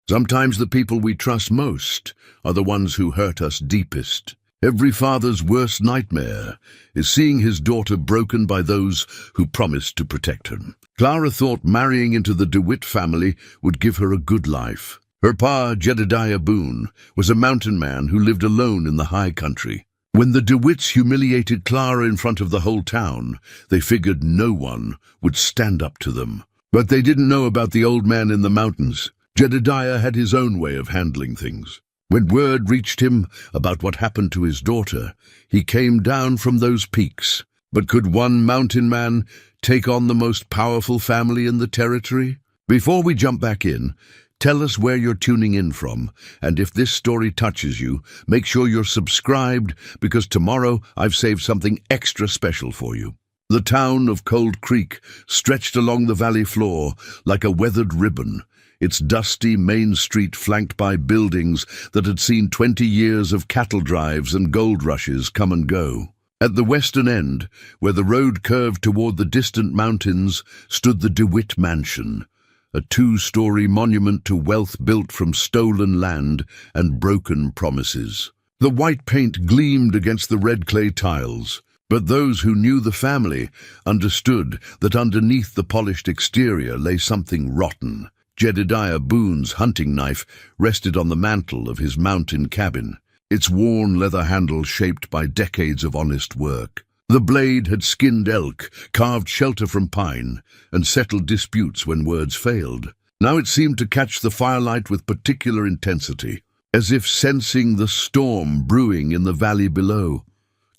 Sometimes the people we trust most are the ones who hurt us deepest. Every father's worst nightmare is seeing his daughter broken by those who promised to protect her. Clara thought marrying into the DeWitt family would give her a good life. Her pa, Jedediah Boone, was a mountain man who lived alone in the high country. When the DeWitts humiliated Clara in front of the whole town, they figured no one would stand up to them. But they didn't know about the old man in the mountains. Jedediah had his own way of handling things. When word reached him about what happened to his daughter, he came down from those peaks. But could one mountain man take on the most powerful family in the territory? Before we jump back in, tell us where you're tuning in from, and if this story touches you, make sure you're subscribed, because tomorrow I've saved something extra special for you. The town of Cold Creek stretched along the valley floor like a weathered ribbon, its dusty main street flanked by buildings that had seen 20 years of cattle drives and gold rushes come and go. At the western end, where the road curved toward the distant mountains, stood the DeWitt Mansion, a 2-story monument to wealth built from stolen land and broken promises. The white paint gleamed against the red clay tiles, but those who knew the family understood that underneath the polished exterior lay something rotten. Jedediah Boone's hunting knife rested on the mantel of his mountain cabin, its worn leather handle shaped by decades of honest work. The blade had skinned elk, carved shelter from pine, and settled disputes when words failed. Now it seemed to catch the firelight with particular intensity, as if sensing the storm brewing in the valley below.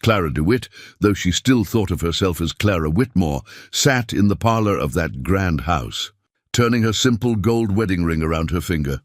Clara DeWitt, though she still thought of herself as Clara Whitmore, sat in the parlor of that grand house, turning her simple gold wedding ring around her finger.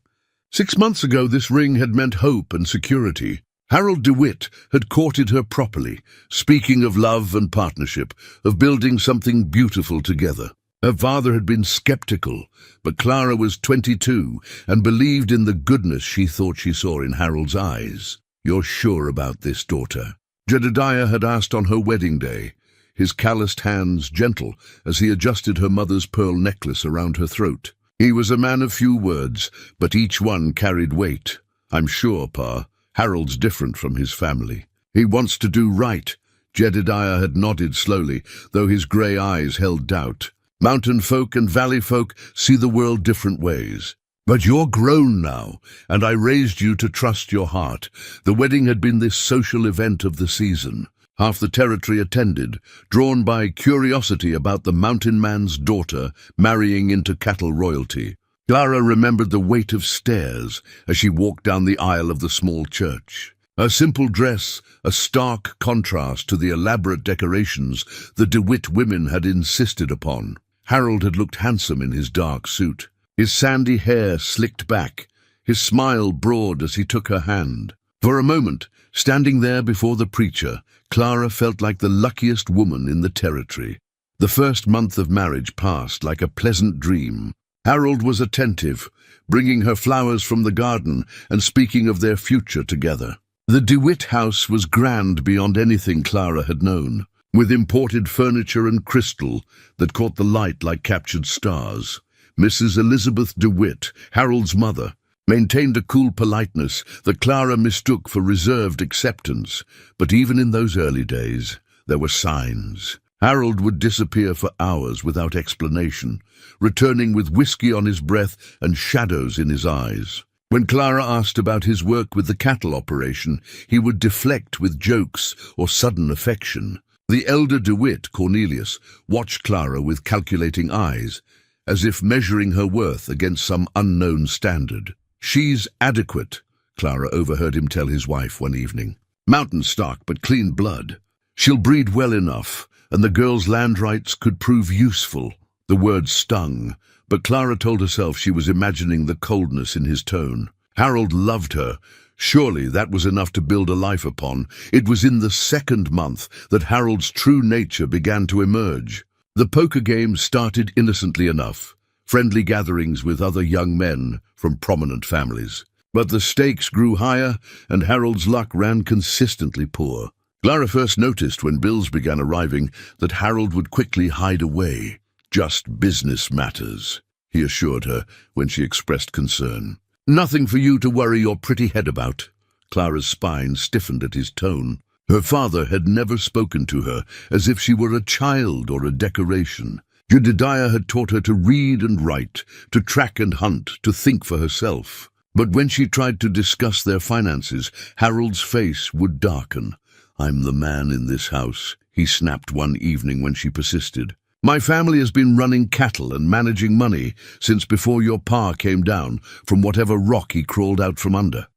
6 months ago, this ring had meant hope and security. Harold DeWitt had courted her properly, speaking of love and partnership, of building something beautiful together. Her father had been skeptical, but Clara was 22 and believed in the goodness she thought she saw in Harold's eyes. "You're sure about this, daughter?" Jedediah had asked on her wedding day, his calloused hands gentle as he adjusted her mother's pearl necklace around her throat. He was a man of few words, but each one carried weight. "I'm sure, Pa. Harold's different from his family. He wants to do right." Jedediah had nodded slowly, though his grey eyes held doubt. "Mountain folk and valley folk see the world different ways. But you're grown now, and I raised you to trust your heart." The wedding had been this social event of the season. Half the territory attended, drawn by curiosity about the mountain man's daughter marrying into cattle royalty. Clara remembered the weight of stairs as she walked down the aisle of the small church. Her simple dress, a stark contrast to the elaborate decorations the DeWitt women had insisted upon. Harold had looked handsome in his dark suit, his sandy hair slicked back, his smile broad as he took her hand. For a moment, standing there before the preacher, Clara felt like the luckiest woman in the territory. The first month of marriage passed like a pleasant dream. Harold was attentive, bringing her flowers from the garden and speaking of their future together. The DeWitt house was grand beyond anything Clara had known, with imported furniture and crystal that caught the light like captured stars. Mrs. Elizabeth DeWitt, Harold's mother, maintained a cool politeness that Clara mistook for reserved acceptance, but even in those early days, there were signs. Harold would disappear for hours without explanation, returning with whiskey on his breath and shadows in his eyes. When Clara asked about his work with the cattle operation, he would deflect with jokes or sudden affection. The elder DeWitt, Cornelius, watched Clara with calculating eyes, as if measuring her worth against some unknown standard. "She's adequate," Clara overheard him tell his wife one evening. "Mountain stock, but clean blood. She'll breed well enough, and the girl's land rights could prove useful." The words stung, but Clara told herself she was imagining the coldness in his tone. Harold loved her. Surely that was enough to build a life upon. It was in the 2nd month that Harold's true nature began to emerge. The poker game started innocently enough, friendly gatherings with other young men from prominent families. But the stakes grew higher, and Harold's luck ran consistently poor. Clara first noticed when bills began arriving that Harold would quickly hide away. "Just business matters," he assured her when she expressed concern. Nothing for you to worry your pretty head about. Clara's spine stiffened at his tone. Her father had never spoken to her as if she were a child or a decoration. Jedediah had taught her to read and write, to track and hunt, to think for herself. But when she tried to discuss their finances, Harold's face would darken. "I'm the man in this house," he snapped one evening when she persisted. "My family has been running cattle and managing money since before your pa came down from whatever rock he crawled out from under."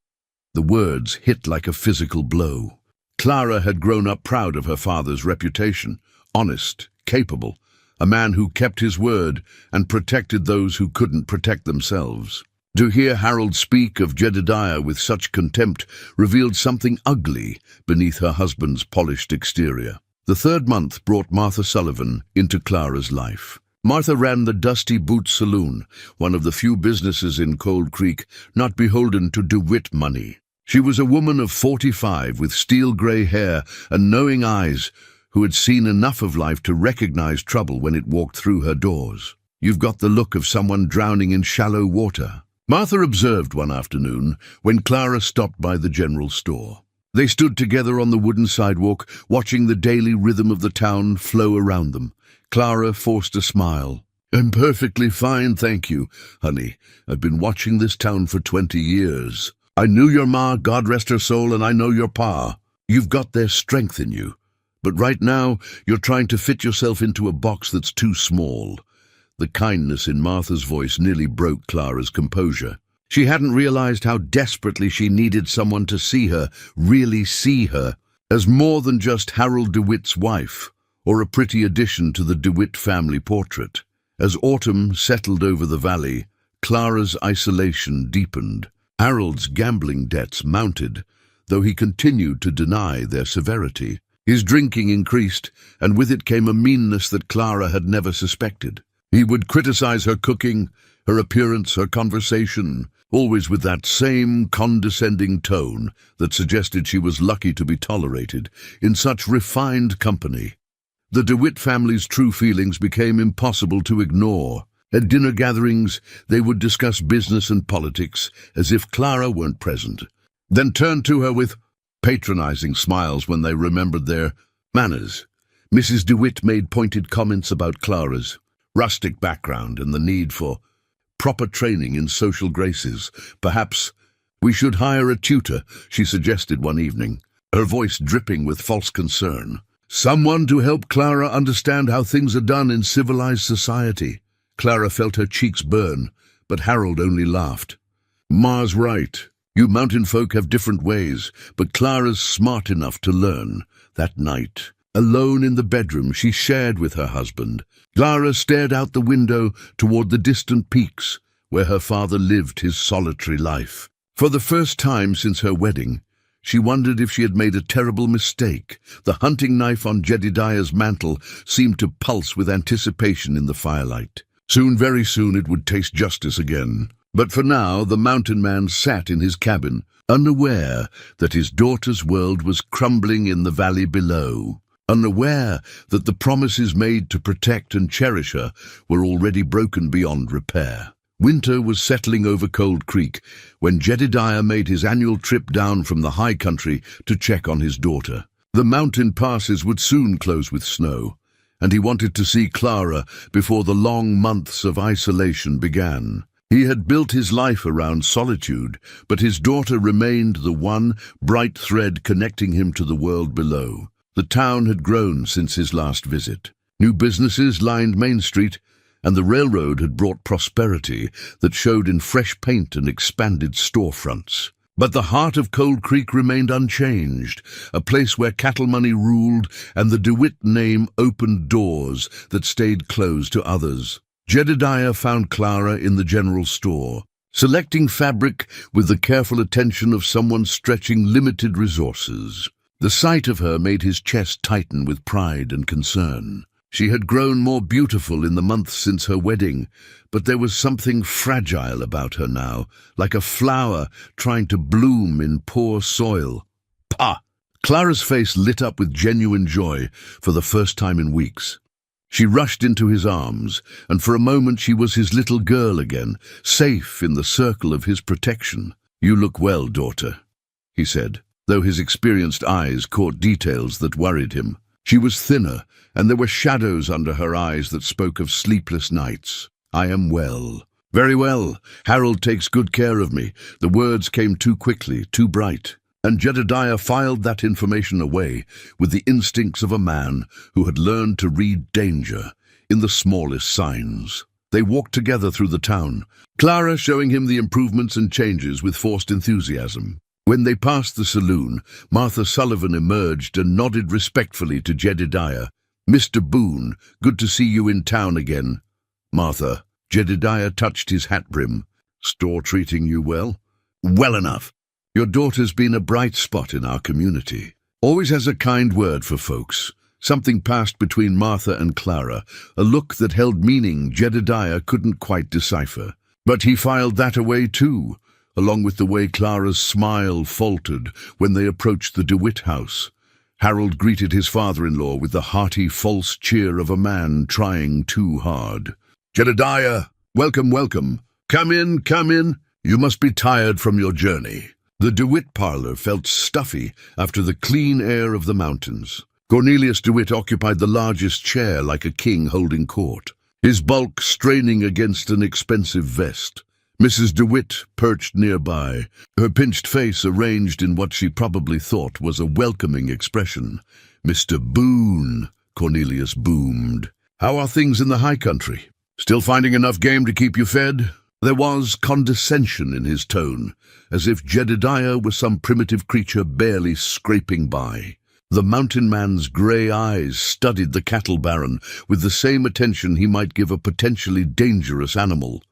The words hit like a physical blow. Clara had grown up proud of her father's reputation, honest, capable, a man who kept his word and protected those who couldn't protect themselves. To hear Harold speak of Jedediah with such contempt revealed something ugly beneath her husband's polished exterior. The third month brought Martha Sullivan into Clara's life. Martha ran the Dusty Boot Saloon, one of the few businesses in Cold Creek not beholden to DeWitt money. She was a woman of 45 with steel-gray hair and knowing eyes who had seen enough of life to recognize trouble when it walked through her doors. "You've got the look of someone drowning in shallow water," Martha observed one afternoon when Clara stopped by the general store. They stood together on the wooden sidewalk, watching the daily rhythm of the town flow around them. Clara forced a smile. "I'm perfectly fine, thank you, honey. I've been watching this town for 20 years. I knew your ma, God rest her soul, and I know your pa. You've got their strength in you. But right now, you're trying to fit yourself into a box that's too small." The kindness in Martha's voice nearly broke Clara's composure. She hadn't realized how desperately she needed someone to see her, really see her, as more than just Harold DeWitt's wife, or a pretty addition to the DeWitt family portrait. As autumn settled over the valley, Clara's isolation deepened. Harold's gambling debts mounted, though he continued to deny their severity. His drinking increased, and with it came a meanness that Clara had never suspected. He would criticize her cooking, her appearance, her conversation, always with that same condescending tone that suggested she was lucky to be tolerated in such refined company. The DeWitt family's true feelings became impossible to ignore. At dinner gatherings, they would discuss business and politics as if Clara weren't present, then turn to her with patronizing smiles when they remembered their manners. Mrs. DeWitt made pointed comments about Clara's rustic background and the need for proper training in social graces. "Perhaps we should hire a tutor," she suggested one evening, her voice dripping with false concern. "Someone to help Clara understand how things are done in civilized society." Clara felt her cheeks burn, but Harold only laughed. "Ma's right. You mountain folk have different ways, but Clara's smart enough to learn." That night, alone in the bedroom she shared with her husband, Clara stared out the window toward the distant peaks where her father lived his solitary life. For the first time since her wedding, she wondered if she had made a terrible mistake. The hunting knife on Jedediah's mantle seemed to pulse with anticipation in the firelight. Soon, very soon, it would taste justice again. But for now, the mountain man sat in his cabin, unaware that his daughter's world was crumbling in the valley below, unaware that the promises made to protect and cherish her were already broken beyond repair. Winter was settling over Cold Creek when Jedediah made his annual trip down from the high country to check on his daughter. The mountain passes would soon close with snow, and he wanted to see Clara before the long months of isolation began. He had built his life around solitude, but his daughter remained the one bright thread connecting him to the world below. The town had grown since his last visit. New businesses lined Main Street, and the railroad had brought prosperity that showed in fresh paint and expanded storefronts. But the heart of Cold Creek remained unchanged, a place where cattle money ruled and the DeWitt name opened doors that stayed closed to others. Jedediah found Clara in the general store, selecting fabric with the careful attention of someone stretching limited resources. The sight of her made his chest tighten with pride and concern. She had grown more beautiful in the months since her wedding, but there was something fragile about her now, like a flower trying to bloom in poor soil. "Pah!" Clara's face lit up with genuine joy for the first time in weeks. She rushed into his arms, and for a moment she was his little girl again, safe in the circle of his protection. "You look well, daughter," he said, though his experienced eyes caught details that worried him. She was thinner, and there were shadows under her eyes that spoke of sleepless nights. "I am well." "Very well. Harold takes good care of me." The words came too quickly, too bright, and Jedediah filed that information away with the instincts of a man who had learned to read danger in the smallest signs. They walked together through the town, Clara showing him the improvements and changes with forced enthusiasm. When they passed the saloon, Martha Sullivan emerged and nodded respectfully to Jedediah. "Mr. Boone, good to see you in town again." "Martha," Jedediah touched his hat brim. "Store treating you well?" "Well enough. Your daughter's been a bright spot in our community. Always has a kind word for folks." Something passed between Martha and Clara, a look that held meaning Jedediah couldn't quite decipher. But he filed that away too, along with the way Clara's smile faltered when they approached the DeWitt house. Harold greeted his father-in-law with the hearty false cheer of a man trying too hard. "Jedediah, welcome, welcome. Come in, come in. You must be tired from your journey." The DeWitt parlor felt stuffy after the clean air of the mountains. Cornelius DeWitt occupied the largest chair like a king holding court, his bulk straining against an expensive vest. Mrs. DeWitt perched nearby, her pinched face arranged in what she probably thought was a welcoming expression. "Mr. Boone," Cornelius boomed. "How are things in the high country? Still finding enough game to keep you fed?" There was condescension in his tone, as if Jedediah was some primitive creature barely scraping by. The mountain man's grey eyes studied the cattle baron with the same attention he might give a potentially dangerous animal.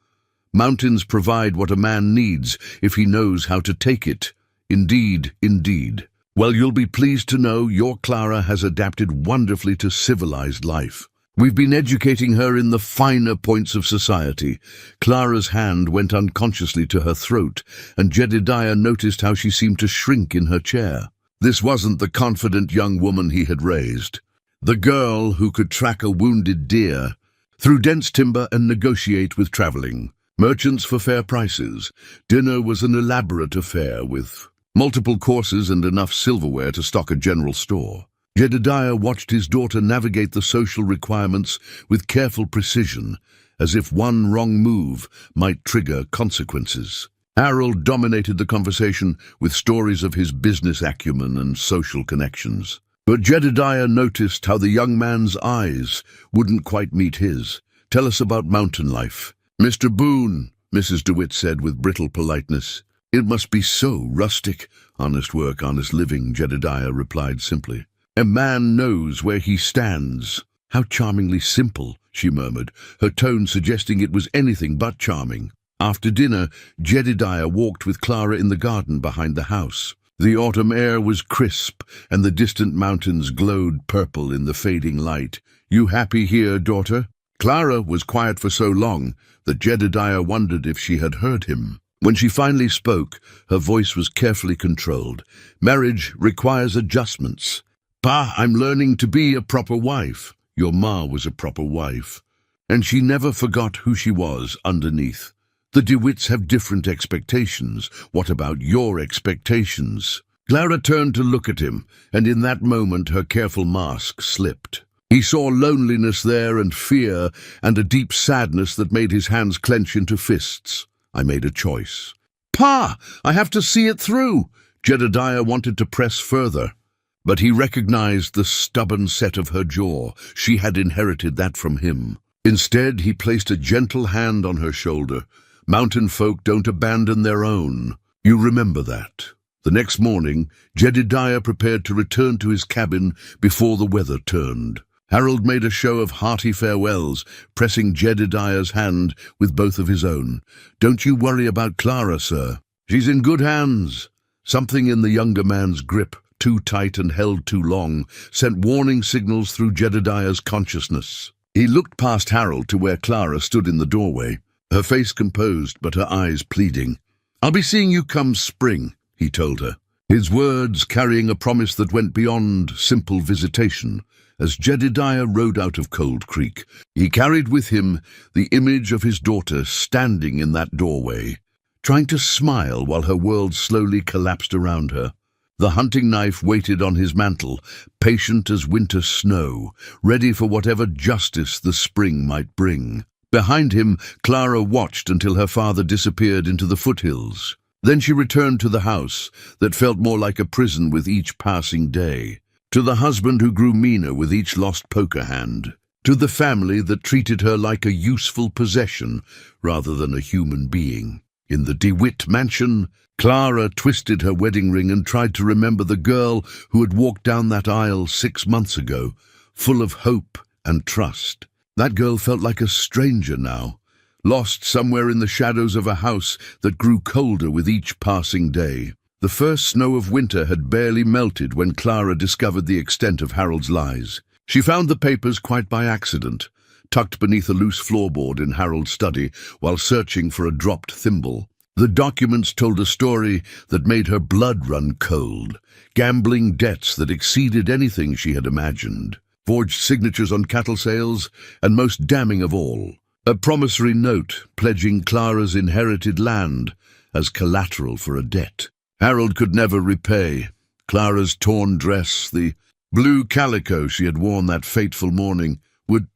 Mountains provide what a man needs if he knows how to take it. Indeed, indeed. Well, you'll be pleased to know your Clara has adapted wonderfully to civilized life. We've been educating her in the finer points of society." Clara's hand went unconsciously to her throat, and Jedediah noticed how she seemed to shrink in her chair. This wasn't the confident young woman he had raised. The girl who could track a wounded deer through dense timber and negotiate with traveling merchants for fair prices. Dinner was an elaborate affair with multiple courses and enough silverware to stock a general store. Jedediah watched his daughter navigate the social requirements with careful precision, as if one wrong move might trigger consequences. Harold dominated the conversation with stories of his business acumen and social connections. But Jedediah noticed how the young man's eyes wouldn't quite meet his. "Tell us about mountain life." "Mr. Boone," Mrs. DeWitt said with brittle politeness. "It must be so rustic." "Honest work, honest living," Jedediah replied simply. "A man knows where he stands." "How charmingly simple," she murmured, her tone suggesting it was anything but charming. After dinner, Jedediah walked with Clara in the garden behind the house. The autumn air was crisp, and the distant mountains glowed purple in the fading light. "You happy here, daughter?" Clara was quiet for so long that Jedediah wondered if she had heard him. When she finally spoke, her voice was carefully controlled. "Marriage requires adjustments. Pa, I'm learning to be a proper wife." "Your ma was a proper wife." And she never forgot who she was underneath. "The DeWitts have different expectations. What about your expectations?" Clara turned to look at him, and in that moment her careful mask slipped. He saw loneliness there and fear and a deep sadness that made his hands clench into fists. "I made a choice." "Pa, I have to see it through." Jedediah wanted to press further, but he recognized the stubborn set of her jaw. She had inherited that from him. Instead, he placed a gentle hand on her shoulder. "Mountain folk don't abandon their own. You remember that." The next morning, Jedediah prepared to return to his cabin before the weather turned. Harold made a show of hearty farewells, pressing Jedediah's hand with both of his own. "Don't you worry about Clara, sir. She's in good hands." Something in the younger man's grip, too tight and held too long, sent warning signals through Jedediah's consciousness. He looked past Harold to where Clara stood in the doorway, her face composed but her eyes pleading. "I'll be seeing you come spring," he told her. his words carrying a promise that went beyond simple visitation. As Jedediah rode out of Cold Creek, he carried with him the image of his daughter standing in that doorway, trying to smile while her world slowly collapsed around her. The hunting knife waited on his mantle, patient as winter snow, ready for whatever justice the spring might bring. Behind him, Clara watched until her father disappeared into the foothills. Then she returned to the house that felt more like a prison with each passing day, to the husband who grew meaner with each lost poker hand, to the family that treated her like a useful possession rather than a human being. In the DeWitt mansion, Clara twisted her wedding ring and tried to remember the girl who had walked down that aisle 6 months ago, full of hope and trust. That girl felt like a stranger now, lost somewhere in the shadows of a house that grew colder with each passing day. The first snow of winter had barely melted when Clara discovered the extent of Harold's lies. She found the papers quite by accident, tucked beneath a loose floorboard in Harold's study while searching for a dropped thimble. The documents told a story that made her blood run cold, gambling debts that exceeded anything she had imagined, forged signatures on cattle sales, and most damning of all, a promissory note pledging Clara's inherited land as collateral for a debt Harold could never repay. Clara's torn dress, the blue calico she had worn that fateful morning, would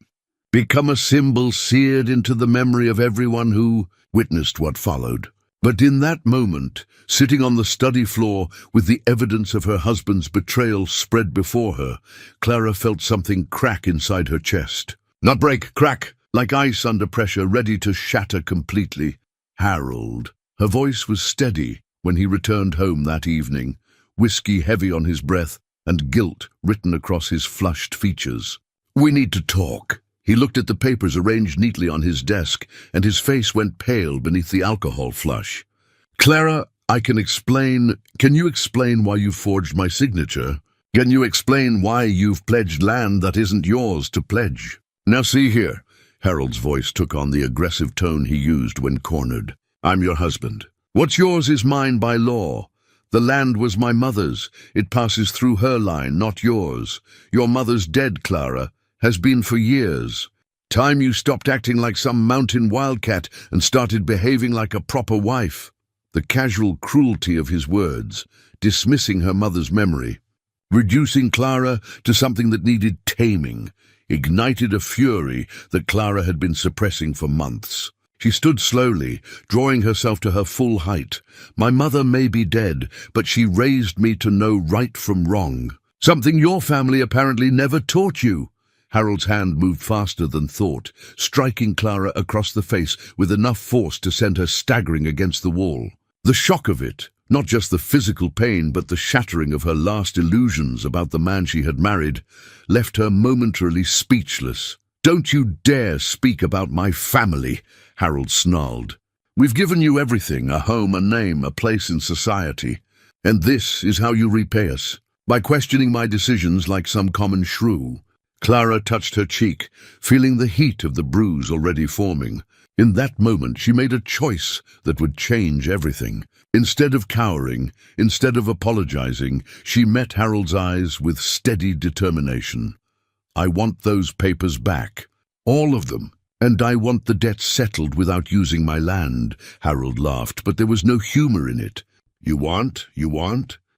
become a symbol seared into the memory of everyone who witnessed what followed. But in that moment, sitting on the study floor with the evidence of her husband's betrayal spread before her, Clara felt something crack inside her chest. Not break, crack, like ice under pressure, ready to shatter completely. Harold. Her voice was steady when he returned home that evening, whiskey heavy on his breath and guilt written across his flushed features. "We need to talk." He looked at the papers arranged neatly on his desk, and his face went pale beneath the alcohol flush. "Clara, Can you explain why you forged my signature? Can you explain why you've pledged land that isn't yours to pledge?" "Now see here," Harold's voice took on the aggressive tone he used when cornered. "I'm your husband. What's yours is mine by law. The land was my mother's. It passes through her line, not yours. Your mother's dead, Clara. Has been for years. Time you stopped acting like some mountain wildcat and started behaving like a proper wife." The casual cruelty of his words, dismissing her mother's memory, reducing Clara to something that needed taming, ignited a fury that Clara had been suppressing for months. She stood slowly, drawing herself to her full height. "My mother may be dead, but she raised me to know right from wrong. Something your family apparently never taught you." Harold's hand moved faster than thought, striking Clara across the face with enough force to send her staggering against the wall. The shock of it, not just the physical pain but the shattering of her last illusions about the man she had married, left her momentarily speechless. "Don't you dare speak about my family," Harold snarled. "We've given you everything, a home, a name, a place in society. And this is how you repay us, by questioning my decisions like some common shrew." Clara touched her cheek, feeling the heat of the bruise already forming. In that moment, she made a choice that would change everything. Instead of cowering, instead of apologizing, she met Harold's eyes with steady determination. "I want those papers back. All of them. And I want the debt settled without using my land." Harold laughed, but there was no humor in it. You want?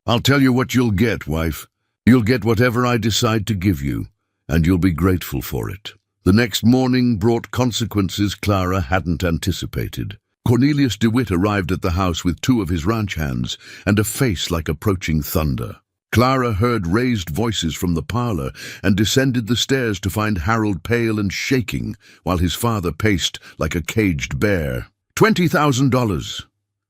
I'll tell you what you'll get, wife. You'll get whatever I decide to give you, and you'll be grateful for it." The next morning brought consequences Clara hadn't anticipated. Cornelius DeWitt arrived at the house with 2 of his ranch hands and a face like approaching thunder. Clara heard raised voices from the parlor and descended the stairs to find Harold pale and shaking, while his father paced like a caged bear. $20,000,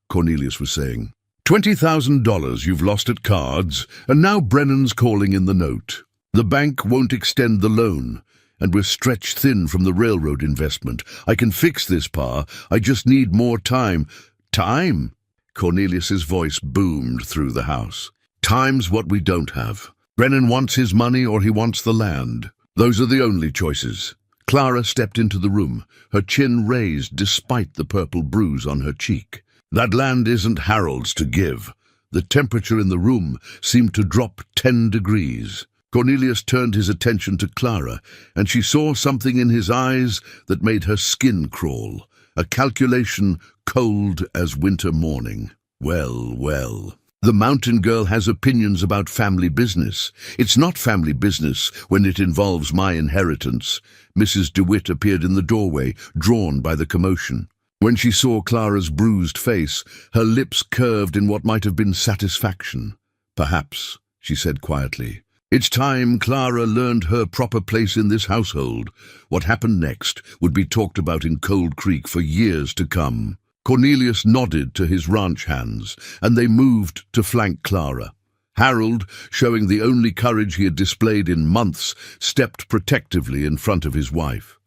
Cornelius was saying. $20,000 you've lost at cards, and now Brennan's calling in the note. The bank won't extend the loan, and we're stretched thin from the railroad investment. I can fix this, Pa. I just need more time. Time? Cornelius's voice boomed through the house. Time's what we don't have. Brennan wants his money or he wants the land. Those are the only choices. Clara stepped into the room, her chin raised despite the purple bruise on her cheek. That land isn't Harold's to give. The temperature in the room seemed to drop 10 degrees. Cornelius turned his attention to Clara, and she saw something in his eyes that made her skin crawl, a calculation cold as winter morning. Well, well. The mountain girl has opinions about family business. It's not family business when it involves my inheritance. Mrs. DeWitt appeared in the doorway, drawn by the commotion. When she saw Clara's bruised face, her lips curved in what might have been satisfaction. "Perhaps," she said quietly. "It's time Clara learned her proper place in this household." What happened next would be talked about in Cold Creek for years to come. Cornelius nodded to his ranch hands, and they moved to flank Clara. Harold, showing the only courage he had displayed in months, stepped protectively in front of his wife.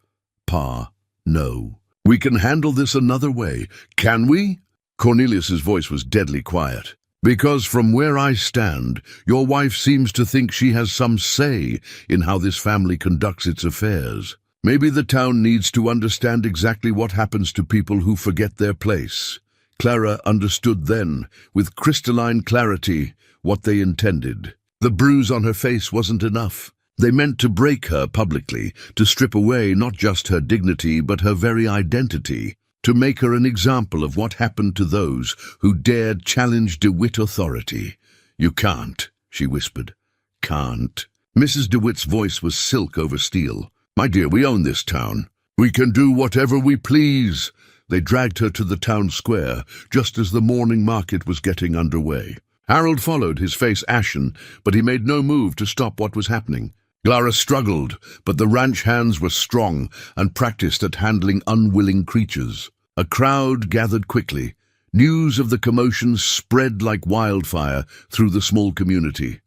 "Pa, no. We can handle this another way, can we?" Cornelius's voice was deadly quiet. "Because from where I stand, your wife seems to think she has some say in how this family conducts its affairs. Maybe the town needs to understand exactly what happens to people who forget their place." Clara understood then, with crystalline clarity, what they intended. The bruise on her face wasn't enough. They meant to break her publicly, to strip away not just her dignity but her very identity, to make her an example of what happened to those who dared challenge DeWitt authority. "You can't," she whispered. "Can't." Mrs. DeWitt's voice was silk over steel. "My dear, we own this town. We can do whatever we please." They dragged her to the town square, just as the morning market was getting underway. Harold followed, his face ashen, but he made no move to stop what was happening. Clara struggled, but the ranch hands were strong and practiced at handling unwilling creatures. A crowd gathered quickly. News of the commotion spread like wildfire through the small community.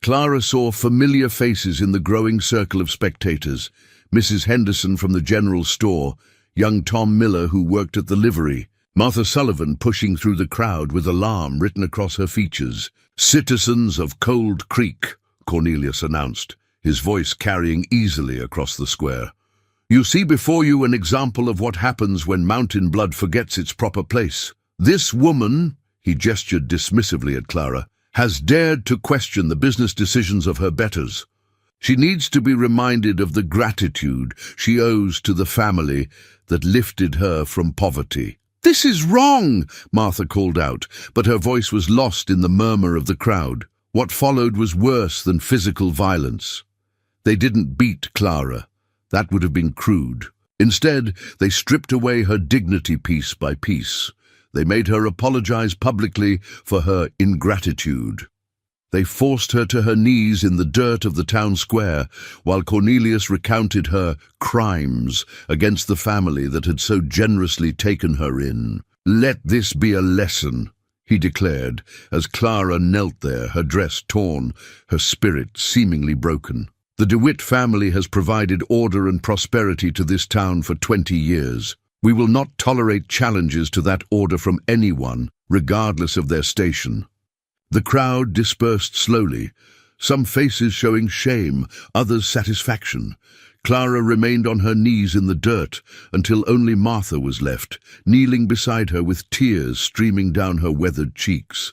Clara saw familiar faces in the growing circle of spectators. Mrs. Henderson from the general store, young Tom Miller who worked at the livery, Martha Sullivan pushing through the crowd with alarm written across her features. "Citizens of Cold Creek," Cornelius announced, his voice carrying easily across the square. "You see before you an example of what happens when mountain blood forgets its proper place. This woman," he gestured dismissively at Clara, "has dared to question the business decisions of her betters. She needs to be reminded of the gratitude she owes to the family that lifted her from poverty." "This is wrong," Martha called out, but her voice was lost in the murmur of the crowd. What followed was worse than physical violence. They didn't beat Clara. That would have been crude. Instead, they stripped away her dignity piece by piece. They made her apologize publicly for her ingratitude. They forced her to her knees in the dirt of the town square, while Cornelius recounted her crimes against the family that had so generously taken her in. "Let this be a lesson," he declared, as Clara knelt there, her dress torn, her spirit seemingly broken. "The DeWitt family has provided order and prosperity to this town for 20 years. We will not tolerate challenges to that order from anyone, regardless of their station." The crowd dispersed slowly, some faces showing shame, others satisfaction. Clara remained on her knees in the dirt until only Martha was left, kneeling beside her with tears streaming down her weathered cheeks.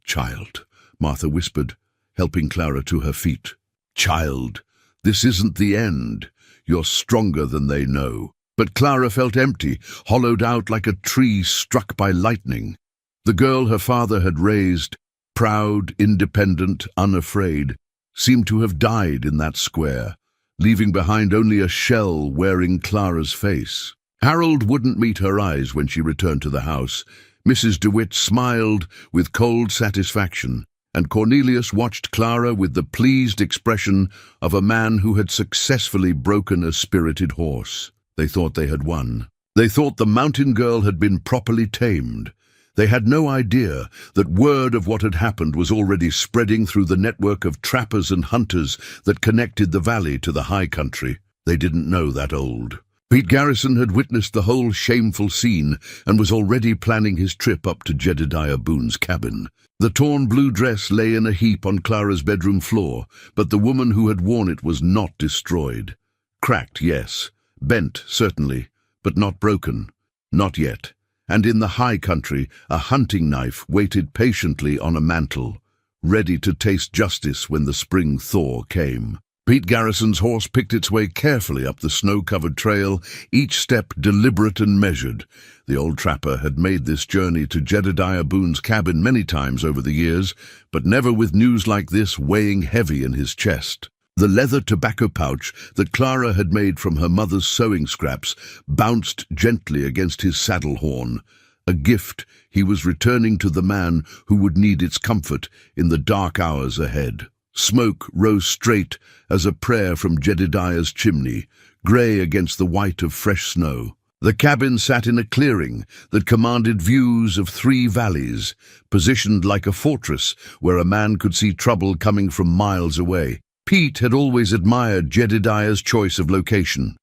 "Child," Martha whispered, helping Clara to her feet. "Child, this isn't the end. You're stronger than they know." But Clara felt empty, hollowed out like a tree struck by lightning. The girl her father had raised, proud, independent, unafraid, seemed to have died in that square, leaving behind only a shell wearing Clara's face. Harold wouldn't meet her eyes when she returned to the house. Mrs. DeWitt smiled with cold satisfaction, and Cornelius watched Clara with the pleased expression of a man who had successfully broken a spirited horse. They thought they had won. They thought the mountain girl had been properly tamed. They had no idea that word of what had happened was already spreading through the network of trappers and hunters that connected the valley to the high country. They didn't know that old. Pete Garrison had witnessed the whole shameful scene and was already planning his trip up to Jedediah Boone's cabin. The torn blue dress lay in a heap on Clara's bedroom floor, but the woman who had worn it was not destroyed. Cracked, yes. Bent, certainly, but not broken. Not yet. And in the high country, a hunting knife waited patiently on a mantle, ready to taste justice when the spring thaw came. Pete Garrison's horse picked its way carefully up the snow-covered trail, each step deliberate and measured. The old trapper had made this journey to Jedediah Boone's cabin many times over the years, but never with news like this weighing heavy in his chest. The leather tobacco pouch that Clara had made from her mother's sewing scraps bounced gently against his saddle horn, a gift he was returning to the man who would need its comfort in the dark hours ahead. Smoke rose straight as a prayer from Jedediah's chimney, grey against the white of fresh snow. The cabin sat in a clearing that commanded views of 3 valleys, positioned like a fortress where a man could see trouble coming from miles away. Pete had always admired Jedediah's choice of location.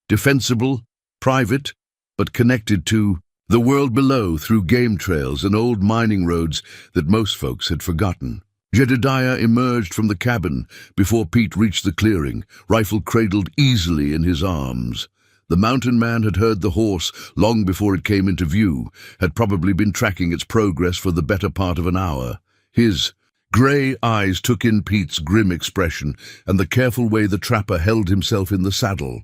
Defensible, private, but connected to the world below through game trails and old mining roads that most folks had forgotten. Jedediah emerged from the cabin before Pete reached the clearing, rifle cradled easily in his arms. The mountain man had heard the horse long before it came into view, had probably been tracking its progress for the better part of an hour. His grey eyes took in Pete's grim expression and the careful way the trapper held himself in the saddle.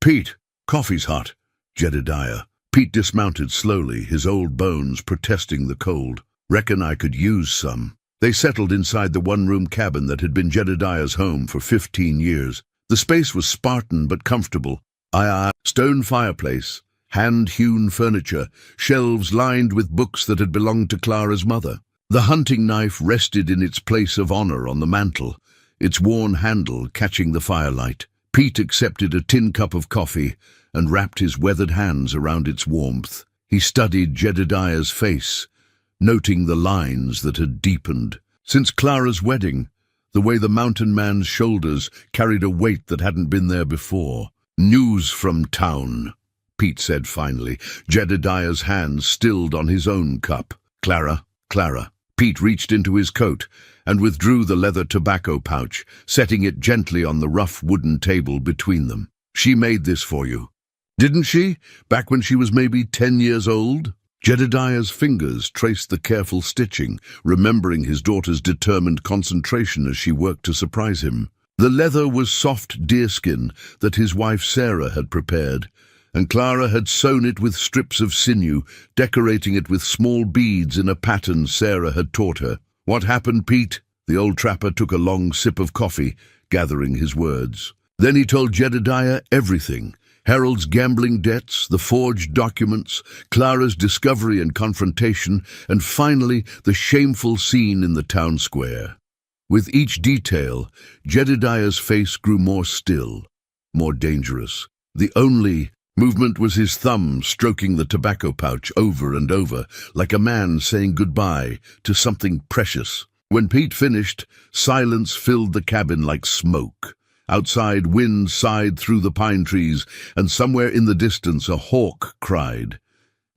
"Pete, coffee's hot." Jedediah. Pete dismounted slowly, his old bones protesting the cold. "Reckon I could use some." They settled inside the one-room cabin that had been Jedediah's home for 15 years. The space was Spartan but comfortable. Stone fireplace, hand-hewn furniture, shelves lined with books that had belonged to Clara's mother. The hunting knife rested in its place of honor on the mantel, its worn handle catching the firelight. Pete accepted a tin cup of coffee and wrapped his weathered hands around its warmth. He studied Jedediah's face, noting the lines that had deepened. Since Clara's wedding, the way the mountain man's shoulders carried a weight that hadn't been there before. "News from town," Pete said finally, Jedediah's hands stilled on his own cup. "Clara." Pete reached into his coat and withdrew the leather tobacco pouch, setting it gently on the rough wooden table between them. "She made this for you, didn't she, back when she was maybe 10 years old?" Jedediah's fingers traced the careful stitching, remembering his daughter's determined concentration as she worked to surprise him. The leather was soft deerskin that his wife Sarah had prepared, and Clara had sewn it with strips of sinew, decorating it with small beads in a pattern Sarah had taught her. "What happened, Pete?" The old trapper took a long sip of coffee, gathering his words. Then he told Jedediah everything. Harold's gambling debts, the forged documents, Clara's discovery and confrontation, and finally the shameful scene in the town square. With each detail, Jedediah's face grew more still, more dangerous. The only movement was his thumb stroking the tobacco pouch over and over, like a man saying goodbye to something precious. When Pete finished, silence filled the cabin like smoke. Outside, wind sighed through the pine trees, and somewhere in the distance a hawk cried.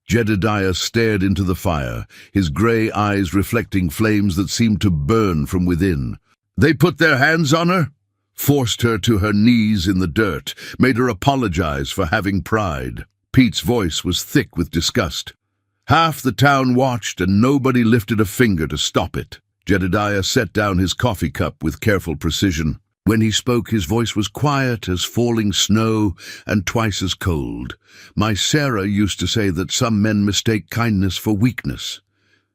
Jedediah stared into the fire, his grey eyes reflecting flames that seemed to burn from within. "They put their hands on her? Forced her to her knees in the dirt, made her apologize for having pride." Pete's voice was thick with disgust. "Half the town watched, and nobody lifted a finger to stop it." Jedediah set down his coffee cup with careful precision. When he spoke, his voice was quiet as falling snow and twice as cold. "My Sarah used to say that some men mistake kindness for weakness.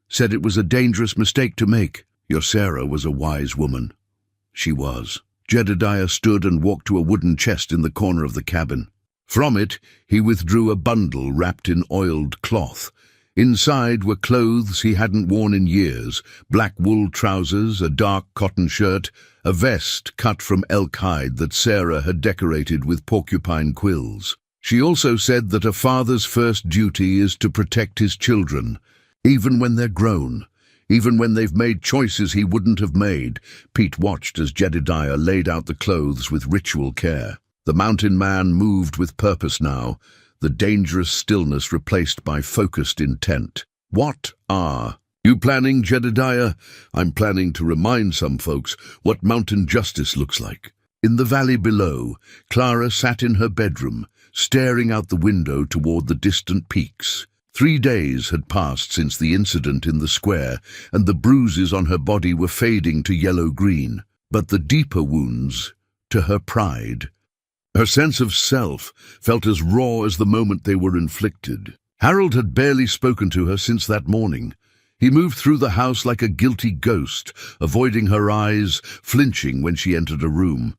Said it was a dangerous mistake to make. Your Sarah was a wise woman." She was. Jedediah stood and walked to a wooden chest in the corner of the cabin. From it, he withdrew a bundle wrapped in oiled cloth. Inside were clothes he hadn't worn in years, black wool trousers, a dark cotton shirt, a vest cut from elk hide that Sarah had decorated with porcupine quills. She also said that a father's first duty is to protect his children, even when they're grown, even when they've made choices he wouldn't have made. Pete watched as Jedediah laid out the clothes with ritual care. The mountain man moved with purpose now, the dangerous stillness replaced by focused intent. "What are you planning, Jedediah?" "I'm planning to remind some folks what mountain justice looks like." In the valley below, Clara sat in her bedroom, staring out the window toward the distant peaks. 3 days had passed since the incident in the square, and the bruises on her body were fading to yellow-green. But the deeper wounds, to her pride, her sense of self, felt as raw as the moment they were inflicted. Harold had barely spoken to her since that morning. He moved through the house like a guilty ghost, avoiding her eyes, flinching when she entered a room.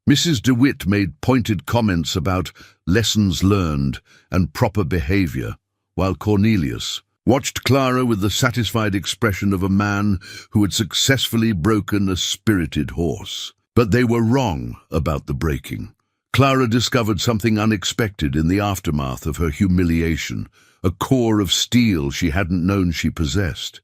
Mrs. DeWitt made pointed comments about lessons learned and proper behavior, while Cornelius watched Clara with the satisfied expression of a man who had successfully broken a spirited horse. But they were wrong about the breaking. Clara discovered something unexpected in the aftermath of her humiliation, a core of steel she hadn't known she possessed.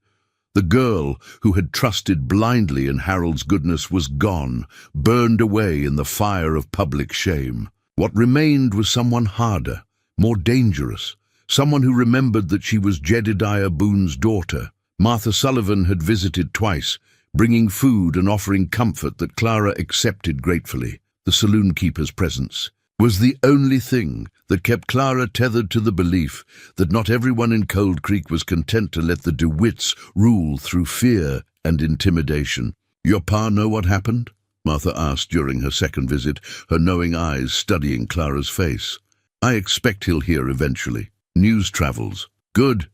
The girl who had trusted blindly in Harold's goodness was gone, burned away in the fire of public shame. What remained was someone harder, more dangerous, someone who remembered that she was Jedediah Boone's daughter. Martha Sullivan had visited twice, bringing food and offering comfort that Clara accepted gratefully. The saloon keeper's presence was the only thing that kept Clara tethered to the belief that not everyone in Cold Creek was content to let the DeWitts rule through fear and intimidation. "Your pa know what happened?" Martha asked during her second visit, her knowing eyes studying Clara's face. "I expect he'll hear eventually. News travels." "Good."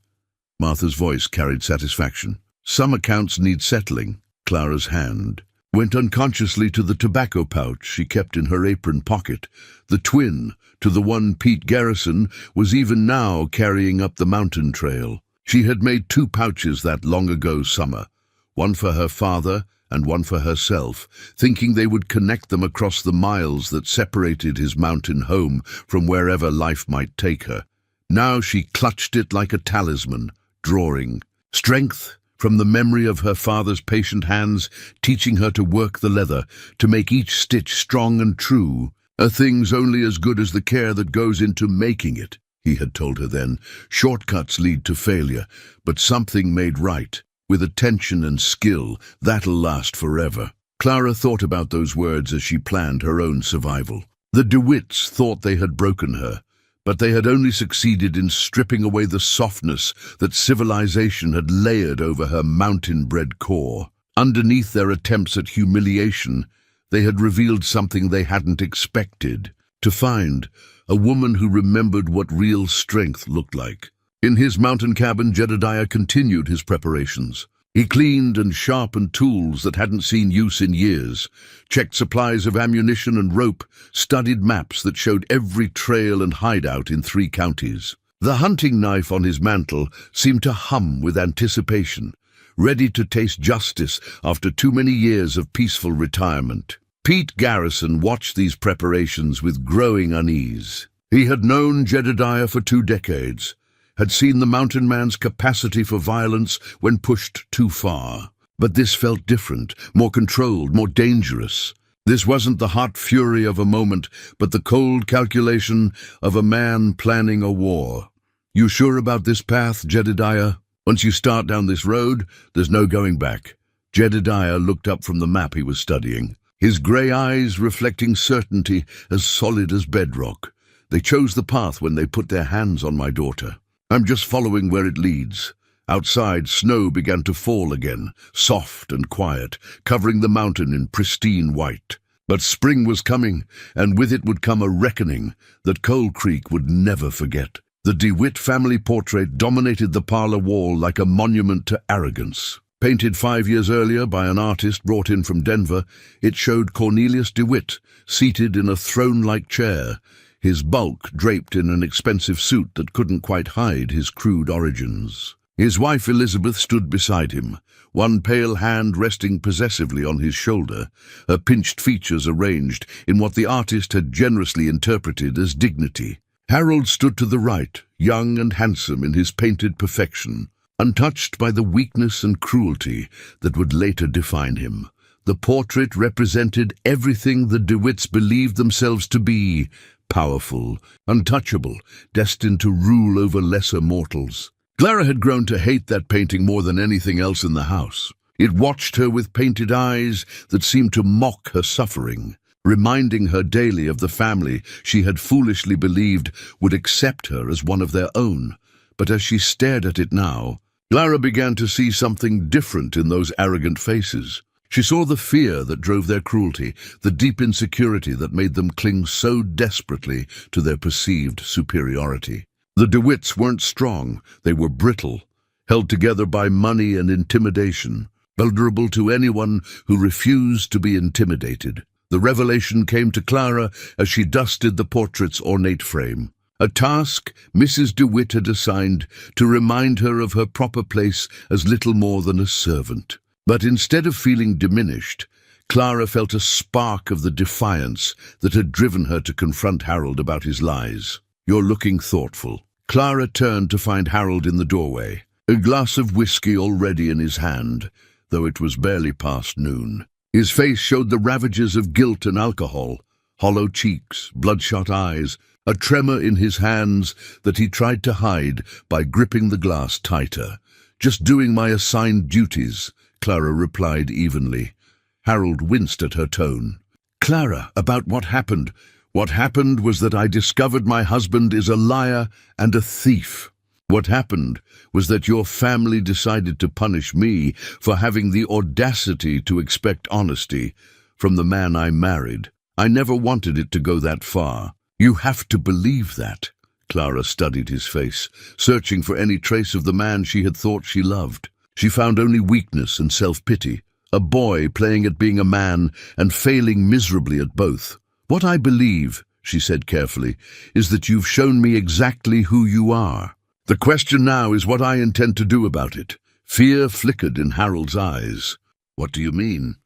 Martha's voice carried satisfaction. "Some accounts need settling." Clara's hand went unconsciously to the tobacco pouch she kept in her apron pocket. The twin to the one Pete Garrison was even now carrying up the mountain trail. She had made 2 pouches that long ago summer, one for her father and one for herself, thinking they would connect them across the miles that separated his mountain home from wherever life might take her. Now she clutched it like a talisman, drawing strength from the memory of her father's patient hands, teaching her to work the leather, to make each stitch strong and true. "A thing's only as good as the care that goes into making it," he had told her then. "Shortcuts lead to failure, but something made right, with attention and skill, that'll last forever." Clara thought about those words as she planned her own survival. The DeWitts thought they had broken her, but they had only succeeded in stripping away the softness that civilization had layered over her mountain-bred core. Underneath their attempts at humiliation, they had revealed something they hadn't expected, to find a woman who remembered what real strength looked like. In his mountain cabin, Jedediah continued his preparations. He cleaned and sharpened tools that hadn't seen use in years, checked supplies of ammunition and rope, studied maps that showed every trail and hideout in 3 counties. The hunting knife on his mantle seemed to hum with anticipation, ready to taste justice after too many years of peaceful retirement. Pete Garrison watched these preparations with growing unease. He had known Jedediah for 2 decades, had seen the mountain man's capacity for violence when pushed too far. But this felt different, more controlled, more dangerous. This wasn't the hot fury of a moment, but the cold calculation of a man planning a war. "You sure about this path, Jedediah? Once you start down this road, there's no going back." Jedediah looked up from the map he was studying, his grey eyes reflecting certainty as solid as bedrock. "They chose the path when they put their hands on my daughter. I'm just following where it leads." Outside, snow began to fall again, soft and quiet, covering the mountain in pristine white. But spring was coming, and with it would come a reckoning that Cold Creek would never forget. The DeWitt family portrait dominated the parlor wall like a monument to arrogance. Painted 5 years earlier by an artist brought in from Denver, it showed Cornelius DeWitt seated in a throne-like chair, his bulk draped in an expensive suit that couldn't quite hide his crude origins. His wife Elizabeth stood beside him, one pale hand resting possessively on his shoulder, her pinched features arranged in what the artist had generously interpreted as dignity. Harold stood to the right, young and handsome in his painted perfection, untouched by the weakness and cruelty that would later define him. The portrait represented everything the DeWitts believed themselves to be: powerful, untouchable, destined to rule over lesser mortals. Clara had grown to hate that painting more than anything else in the house. It watched her with painted eyes that seemed to mock her suffering, reminding her daily of the family she had foolishly believed would accept her as one of their own. But as she stared at it now, Clara began to see something different in those arrogant faces. She saw the fear that drove their cruelty, the deep insecurity that made them cling so desperately to their perceived superiority. The DeWitts weren't strong, they were brittle, held together by money and intimidation, vulnerable to anyone who refused to be intimidated. The revelation came to Clara as she dusted the portrait's ornate frame, a task Mrs. DeWitt had assigned to remind her of her proper place as little more than a servant. But instead of feeling diminished, Clara felt a spark of the defiance that had driven her to confront Harold about his lies. "You're looking thoughtful." Clara turned to find Harold in the doorway, a glass of whiskey already in his hand, though it was barely past noon. His face showed the ravages of guilt and alcohol, hollow cheeks, bloodshot eyes, a tremor in his hands that he tried to hide by gripping the glass tighter. "Just doing my assigned duties," Clara replied evenly. Harold winced at her tone. "Clara, about what happened. What happened was that I discovered my husband is a liar and a thief. What happened was that your family decided to punish me for having the audacity to expect honesty from the man I married. I never wanted it to go that far. You have to believe that." Clara studied his face, searching for any trace of the man she had thought she loved. She found only weakness and self-pity, a boy playing at being a man and failing miserably at both. "What I believe," she said carefully, "is that you've shown me exactly who you are. The question now is what I intend to do about it." Fear flickered in Harold's eyes. "What do you mean?"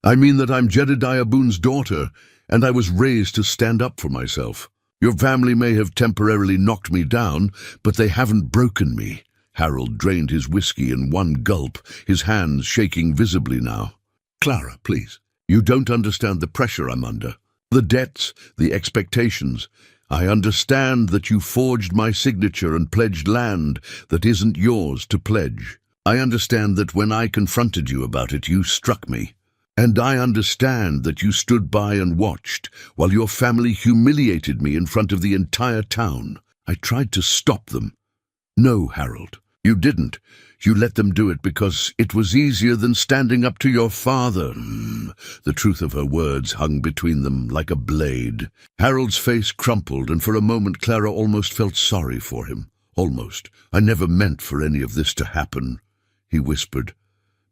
"I mean that I'm Jedediah Boone's daughter, and I was raised to stand up for myself. Your family may have temporarily knocked me down, but they haven't broken me." Harold drained his whiskey in one gulp, his hands shaking visibly now. "Clara, please. You don't understand the pressure I'm under. The debts, the expectations. I understand that you forged my signature and pledged land that isn't yours to pledge. I understand that when I confronted you about it, you struck me. And I understand that you stood by and watched while your family humiliated me in front of the entire town. I tried to stop them." "No, Harold, you didn't. You let them do it because it was easier than standing up to your father." The truth of her words hung between them like a blade. Harold's face crumpled, and for a moment Clara almost felt sorry for him. Almost. "I never meant for any of this to happen," he whispered.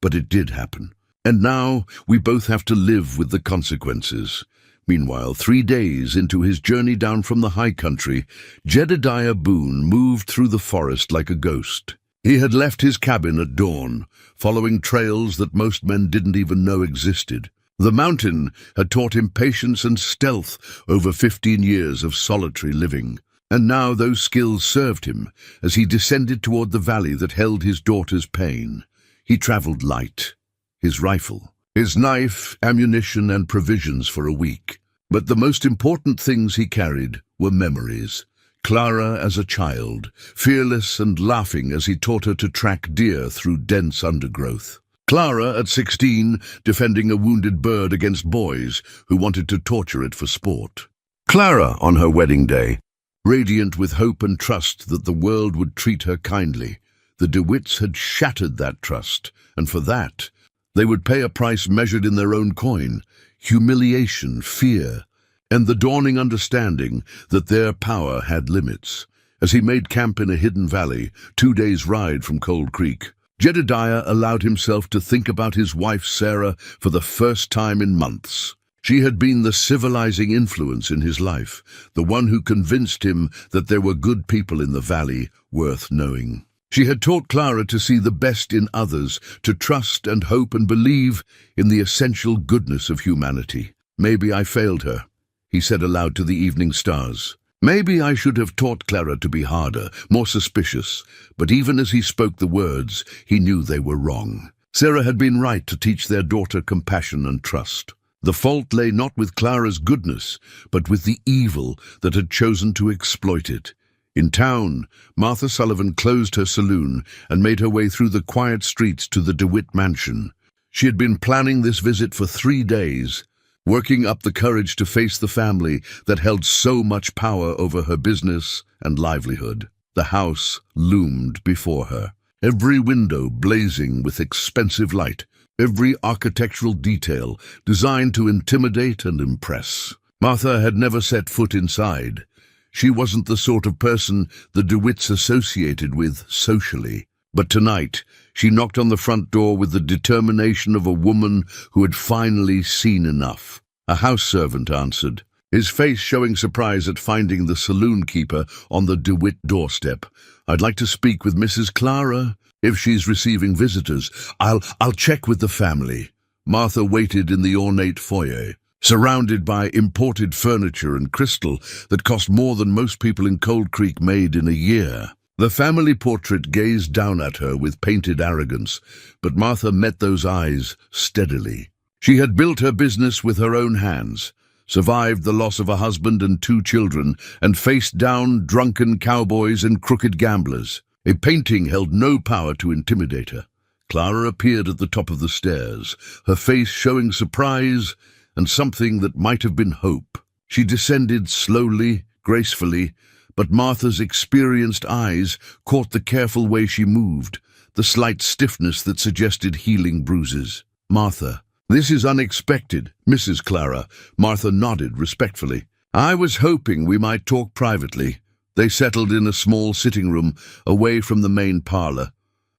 "But it did happen. And now we both have to live with the consequences." Meanwhile, 3 days into his journey down from the high country, Jedediah Boone moved through the forest like a ghost. He had left his cabin at dawn, following trails that most men didn't even know existed. The mountain had taught him patience and stealth over 15 years of solitary living, and now those skills served him as he descended toward the valley that held his daughter's pain. He traveled light, his rifle, his knife, ammunition, and provisions for a week. But the most important things he carried were memories. Clara as a child, fearless and laughing as he taught her to track deer through dense undergrowth. Clara at 16, defending a wounded bird against boys who wanted to torture it for sport. Clara on her wedding day, radiant with hope and trust that the world would treat her kindly. The DeWitts had shattered that trust, and for that, they would pay a price measured in their own coin: humiliation, fear, and the dawning understanding that their power had limits. As he made camp in a hidden valley, 2 days' ride from Cold Creek, Jedediah allowed himself to think about his wife Sarah for the first time in months. She had been the civilizing influence in his life, the one who convinced him that there were good people in the valley worth knowing. She had taught Clara to see the best in others, to trust and hope and believe in the essential goodness of humanity. "Maybe I failed her," he said aloud to the evening stars. "Maybe I should have taught Clara to be harder, more suspicious," but even as he spoke the words, he knew they were wrong. Sarah had been right to teach their daughter compassion and trust. The fault lay not with Clara's goodness, but with the evil that had chosen to exploit it. In town, Martha Sullivan closed her saloon and made her way through the quiet streets to the DeWitt mansion. She had been planning this visit for 3 days, working up the courage to face the family that held so much power over her business and livelihood. The house loomed before her, every window blazing with expensive light, every architectural detail designed to intimidate and impress. Martha had never set foot inside. She wasn't the sort of person the DeWitts associated with socially. But tonight, she knocked on the front door with the determination of a woman who had finally seen enough. A house servant answered, his face showing surprise at finding the saloon keeper on the DeWitt doorstep. "I'd like to speak with Mrs. Clara. If she's receiving visitors, I'll check with the family." Martha waited in the ornate foyer, surrounded by imported furniture and crystal that cost more than most people in Cold Creek made in a year. The family portrait gazed down at her with painted arrogance, but Martha met those eyes steadily. She had built her business with her own hands, survived the loss of a husband and 2 children, and faced down drunken cowboys and crooked gamblers. A painting held no power to intimidate her. Clara appeared at the top of the stairs, her face showing surprise and something that might have been hope. She descended slowly, gracefully, but Martha's experienced eyes caught the careful way she moved, the slight stiffness that suggested healing bruises. "Martha, this is unexpected, Mrs. Clara." Martha nodded respectfully. "I was hoping we might talk privately." They settled in a small sitting room away from the main parlor,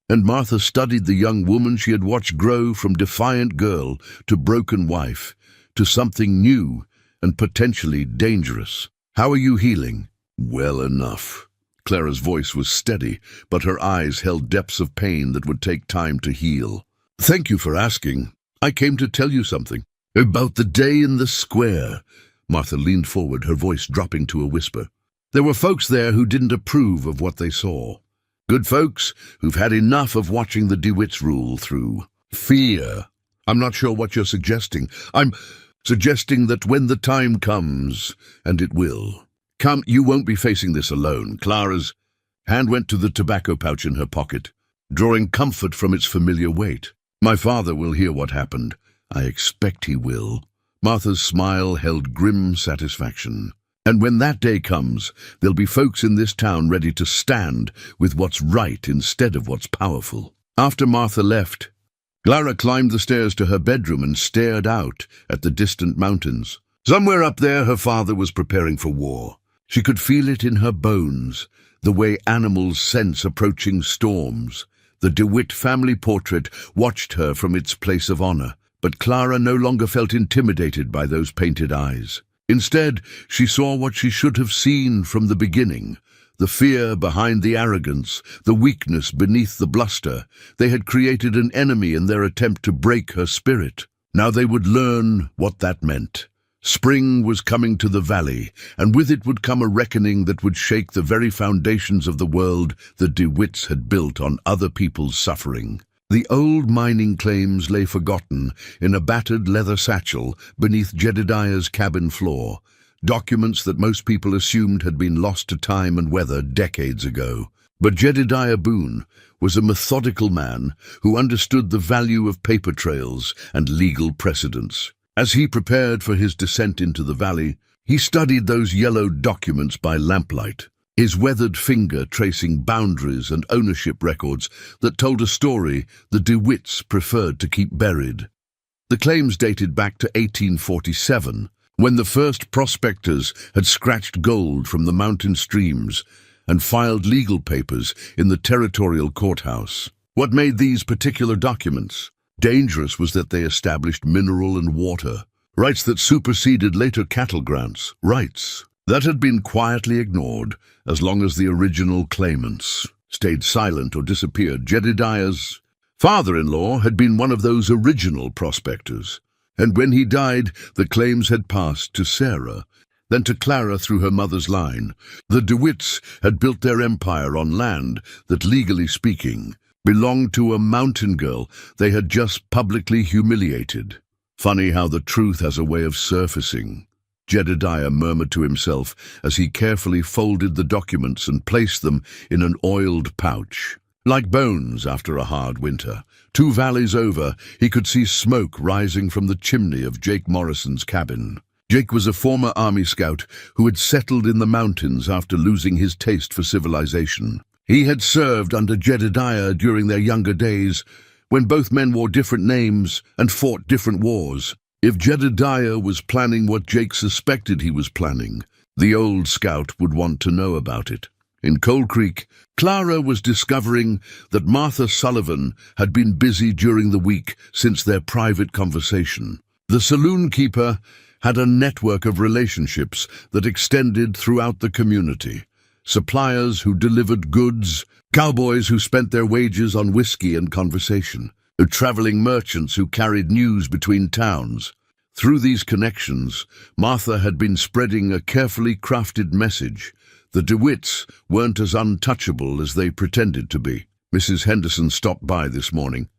and Martha studied the young woman she had watched grow from defiant girl to broken wife, to something new and potentially dangerous. "How are you healing?" "Well enough." Clara's voice was steady, but her eyes held depths of pain that would take time to heal. "Thank you for asking. I came to tell you something. About the day in the square." Martha leaned forward, her voice dropping to a whisper. "There were folks there who didn't approve of what they saw. Good folks who've had enough of watching the DeWitts rule through fear. I'm not sure what you're suggesting. I'm suggesting that when the time comes, and it will, you won't be facing this alone." Clara's hand went to the tobacco pouch in her pocket, drawing comfort from its familiar weight. "My father will hear what happened. I expect he will." Martha's smile held grim satisfaction. "And when that day comes, there'll be folks in this town ready to stand with what's right instead of what's powerful." After Martha left, Clara climbed the stairs to her bedroom and stared out at the distant mountains. Somewhere up there, her father was preparing for war. She could feel it in her bones, the way animals sense approaching storms. The DeWitt family portrait watched her from its place of honor, but Clara no longer felt intimidated by those painted eyes. Instead, she saw what she should have seen from the beginning, the fear behind the arrogance, the weakness beneath the bluster. They had created an enemy in their attempt to break her spirit. Now they would learn what that meant. Spring was coming to the valley, and with it would come a reckoning that would shake the very foundations of the world the DeWitts had built on other people's suffering. The old mining claims lay forgotten in a battered leather satchel beneath Jedediah's cabin floor, documents that most people assumed had been lost to time and weather decades ago. But Jedediah Boone was a methodical man who understood the value of paper trails and legal precedents. As he prepared for his descent into the valley, he studied those yellowed documents by lamplight, his weathered finger tracing boundaries and ownership records that told a story the DeWitts preferred to keep buried. The claims dated back to 1847, when the first prospectors had scratched gold from the mountain streams and filed legal papers in the territorial courthouse. What made these particular documents dangerous was that they established mineral and water rights that superseded later cattle grants, rights that had been quietly ignored as long as the original claimants stayed silent or disappeared. Jedediah's father-in-law had been one of those original prospectors, and when he died, the claims had passed to Sarah, then to Clara through her mother's line. The DeWitts had built their empire on land that, legally speaking, belonged to a mountain girl they had just publicly humiliated. Funny how the truth has a way of surfacing, Jedediah murmured to himself as he carefully folded the documents and placed them in an oiled pouch. Like bones after a hard winter, 2 valleys over, he could see smoke rising from the chimney of Jake Morrison's cabin. Jake was a former army scout who had settled in the mountains after losing his taste for civilization. He had served under Jedediah during their younger days, when both men wore different names and fought different wars. If Jedediah was planning what Jake suspected he was planning, the old scout would want to know about it. In Cold Creek, Clara was discovering that Martha Sullivan had been busy during the week since their private conversation. The saloon keeper had a network of relationships that extended throughout the community. Suppliers who delivered goods, cowboys who spent their wages on whiskey and conversation, traveling merchants who carried news between towns. Through these connections, Martha had been spreading a carefully crafted message. The DeWitts weren't as untouchable as they pretended to be. Mrs. Henderson stopped by this morning.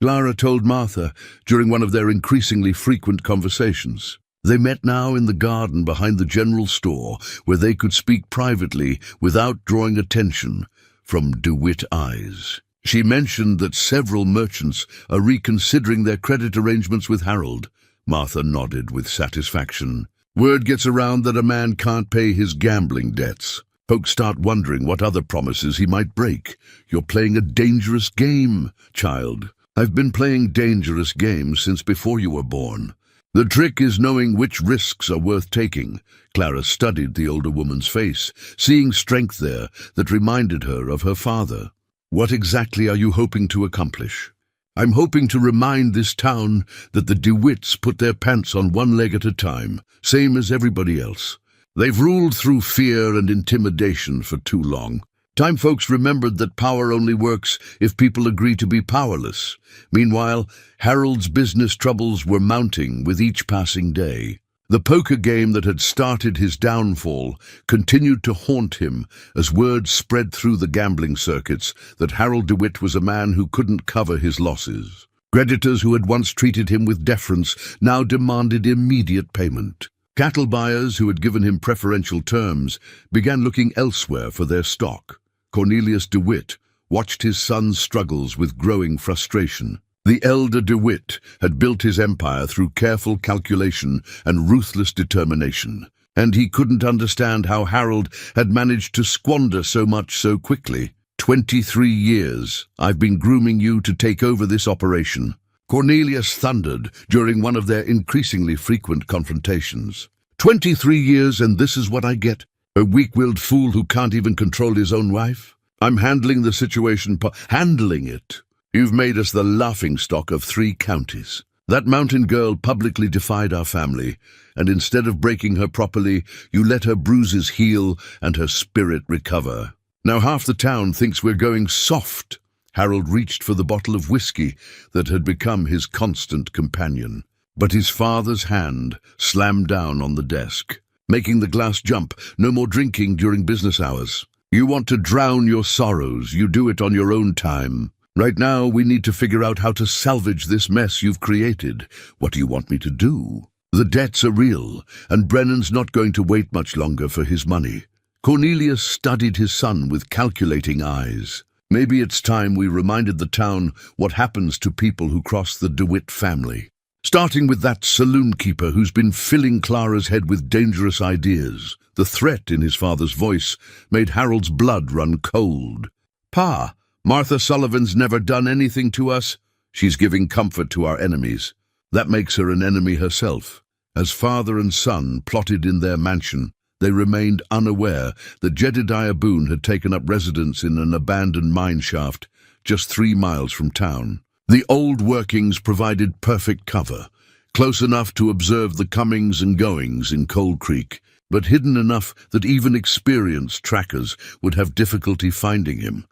Clara told Martha during one of their increasingly frequent conversations. They met now in the garden behind the general store, where they could speak privately without drawing attention from DeWitt eyes. She mentioned that several merchants are reconsidering their credit arrangements with Harold. Martha nodded with satisfaction. Word gets around that a man can't pay his gambling debts. Folks start wondering what other promises he might break. You're playing a dangerous game, child. I've been playing dangerous games since before you were born. The trick is knowing which risks are worth taking. Clara studied the older woman's face, seeing strength there that reminded her of her father. What exactly are you hoping to accomplish? I'm hoping to remind this town that the DeWitts put their pants on one leg at a time, same as everybody else. They've ruled through fear and intimidation for too long. Time folks remembered that power only works if people agree to be powerless. Meanwhile, Harold's business troubles were mounting with each passing day. The poker game that had started his downfall continued to haunt him as word spread through the gambling circuits that Harold DeWitt was a man who couldn't cover his losses. Creditors who had once treated him with deference now demanded immediate payment. Cattle buyers who had given him preferential terms began looking elsewhere for their stock. Cornelius DeWitt watched his son's struggles with growing frustration. The elder DeWitt had built his empire through careful calculation and ruthless determination, and he couldn't understand how Harold had managed to squander so much so quickly. 23 years, I've been grooming you to take over this operation. Cornelius thundered during one of their increasingly frequent confrontations. 23 years and this is what I get? A weak-willed fool who can't even control his own wife? I'm handling the situation, handling it. You've made us the laughingstock of 3 counties. That mountain girl publicly defied our family, and instead of breaking her properly, you let her bruises heal and her spirit recover. Now half the town thinks we're going soft. Harold reached for the bottle of whiskey that had become his constant companion, but his father's hand slammed down on the desk, making the glass jump. No more drinking during business hours. You want to drown your sorrows, you do it on your own time. Right now, we need to figure out how to salvage this mess you've created. What do you want me to do? The debts are real, and Brennan's not going to wait much longer for his money. Cornelius studied his son with calculating eyes. Maybe it's time we reminded the town what happens to people who cross the DeWitt family. Starting with that saloon keeper who's been filling Clara's head with dangerous ideas. The threat in his father's voice made Harold's blood run cold. Pa, Martha Sullivan's never done anything to us. She's giving comfort to our enemies. That makes her an enemy herself. As father and son plotted in their mansion, they remained unaware that Jedediah Boone had taken up residence in an abandoned mine shaft just 3 miles from town. The old workings provided perfect cover, close enough to observe the comings and goings in Cold Creek, but hidden enough that even experienced trackers would have difficulty finding him.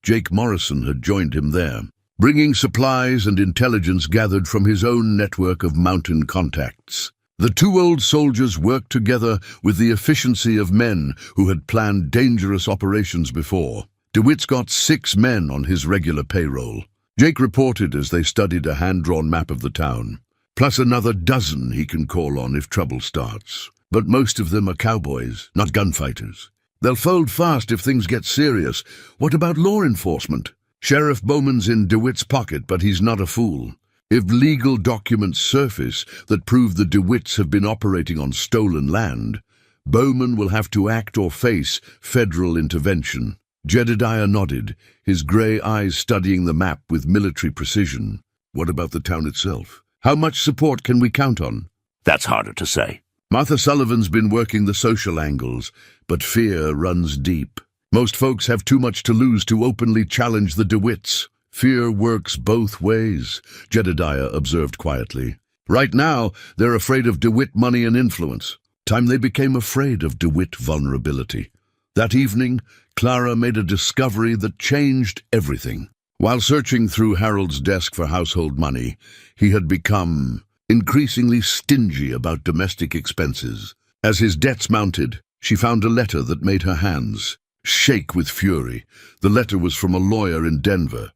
Jake Morrison had joined him there, bringing supplies and intelligence gathered from his own network of mountain contacts. The 2 old soldiers worked together with the efficiency of men who had planned dangerous operations before. DeWitt's got 6 men on his regular payroll. Jake reported as they studied a hand-drawn map of the town, plus another dozen he can call on if trouble starts. But most of them are cowboys, not gunfighters. They'll fold fast if things get serious. What about law enforcement? Sheriff Bowman's in DeWitt's pocket, but he's not a fool. If legal documents surface that prove the DeWitts have been operating on stolen land, Bowman will have to act or face federal intervention. Jedediah nodded, his grey eyes studying the map with military precision. What about the town itself? How much support can we count on? That's harder to say. Martha Sullivan's been working the social angles, but fear runs deep. Most folks have too much to lose to openly challenge the DeWitts. Fear works both ways, Jedediah observed quietly. Right now, they're afraid of DeWitt money and influence. Time they became afraid of DeWitt vulnerability. That evening, Clara made a discovery that changed everything. While searching through Harold's desk for household money, he had become increasingly stingy about domestic expenses. As his debts mounted, she found a letter that made her hands shake with fury. The letter was from a lawyer in Denver,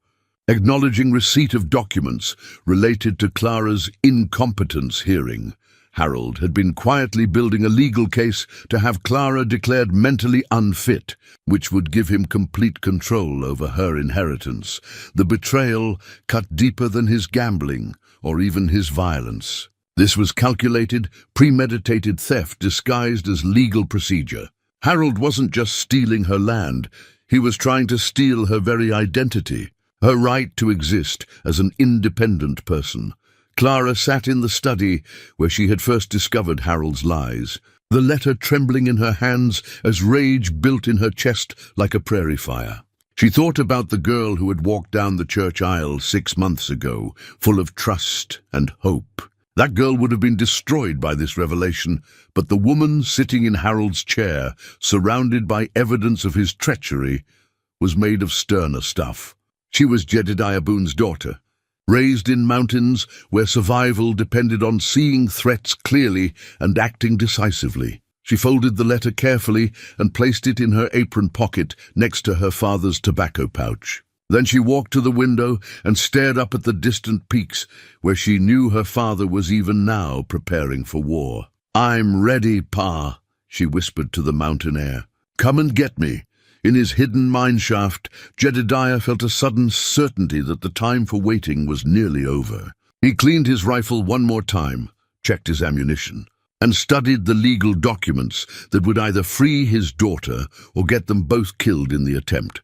acknowledging receipt of documents related to Clara's incompetence hearing. Harold had been quietly building a legal case to have Clara declared mentally unfit, which would give him complete control over her inheritance. The betrayal cut deeper than his gambling or even his violence. This was calculated, premeditated theft disguised as legal procedure. Harold wasn't just stealing her land, he was trying to steal her very identity, her right to exist as an independent person. Clara sat in the study where she had first discovered Harold's lies, the letter trembling in her hands as rage built in her chest like a prairie fire. She thought about the girl who had walked down the church aisle 6 months ago, full of trust and hope. That girl would have been destroyed by this revelation, but the woman sitting in Harold's chair, surrounded by evidence of his treachery, was made of sterner stuff. She was Jedediah Boone's daughter, raised in mountains where survival depended on seeing threats clearly and acting decisively. She folded the letter carefully and placed it in her apron pocket next to her father's tobacco pouch. Then she walked to the window and stared up at the distant peaks where she knew her father was even now preparing for war. "I'm ready, Pa," she whispered to the mountain air. "Come and get me." In his hidden mineshaft, Jedediah felt a sudden certainty that the time for waiting was nearly over. He cleaned his rifle one more time, checked his ammunition, and studied the legal documents that would either free his daughter or get them both killed in the attempt.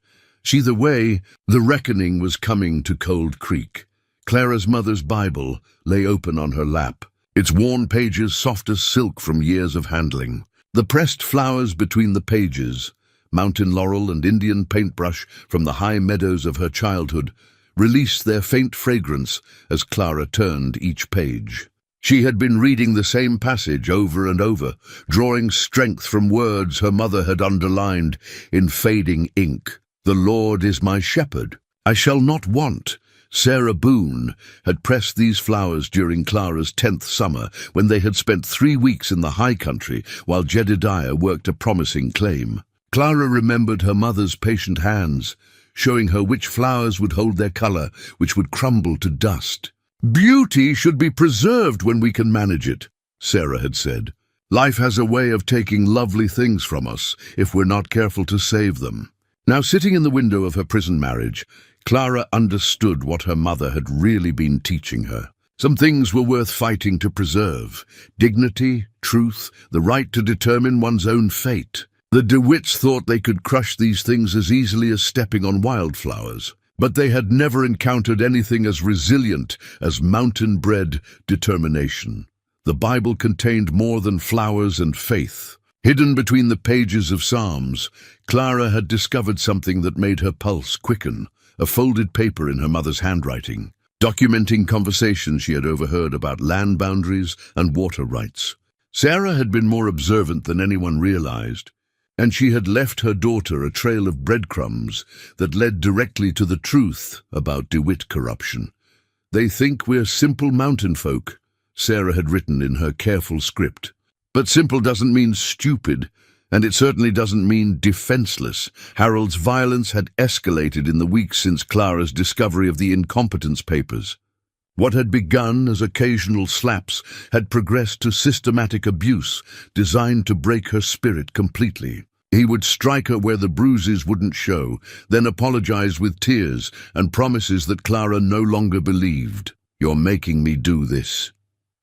Either way, the reckoning was coming to Cold Creek. Clara's mother's Bible lay open on her lap, its worn pages soft as silk from years of handling. The pressed flowers between the pages, mountain laurel and Indian paintbrush from the high meadows of her childhood, released their faint fragrance as Clara turned each page. She had been reading the same passage over and over, drawing strength from words her mother had underlined in fading ink. "The Lord is my shepherd, I shall not want." Sarah Boone had pressed these flowers during Clara's 10th summer when they had spent 3 weeks in the high country while Jedediah worked a promising claim. Clara remembered her mother's patient hands, showing her which flowers would hold their color, which would crumble to dust. "Beauty should be preserved when we can manage it," Sarah had said. "Life has a way of taking lovely things from us if we're not careful to save them." Now, sitting in the window of her prison marriage, Clara understood what her mother had really been teaching her. Some things were worth fighting to preserve: dignity, truth, the right to determine one's own fate. The DeWitts thought they could crush these things as easily as stepping on wildflowers, but they had never encountered anything as resilient as mountain-bred determination. The Bible contained more than flowers and faith. Hidden between the pages of Psalms, Clara had discovered something that made her pulse quicken, a folded paper in her mother's handwriting, documenting conversations she had overheard about land boundaries and water rights. Sarah had been more observant than anyone realized, and she had left her daughter a trail of breadcrumbs that led directly to the truth about DeWitt corruption. "They think we're simple mountain folk," Sarah had written in her careful script. But simple doesn't mean stupid, and it certainly doesn't mean defenseless. Harold's violence had escalated in the weeks since Clara's discovery of the incompetence papers. What had begun as occasional slaps had progressed to systematic abuse designed to break her spirit completely. He would strike her where the bruises wouldn't show, then apologize with tears and promises that Clara no longer believed. "You're making me do this,"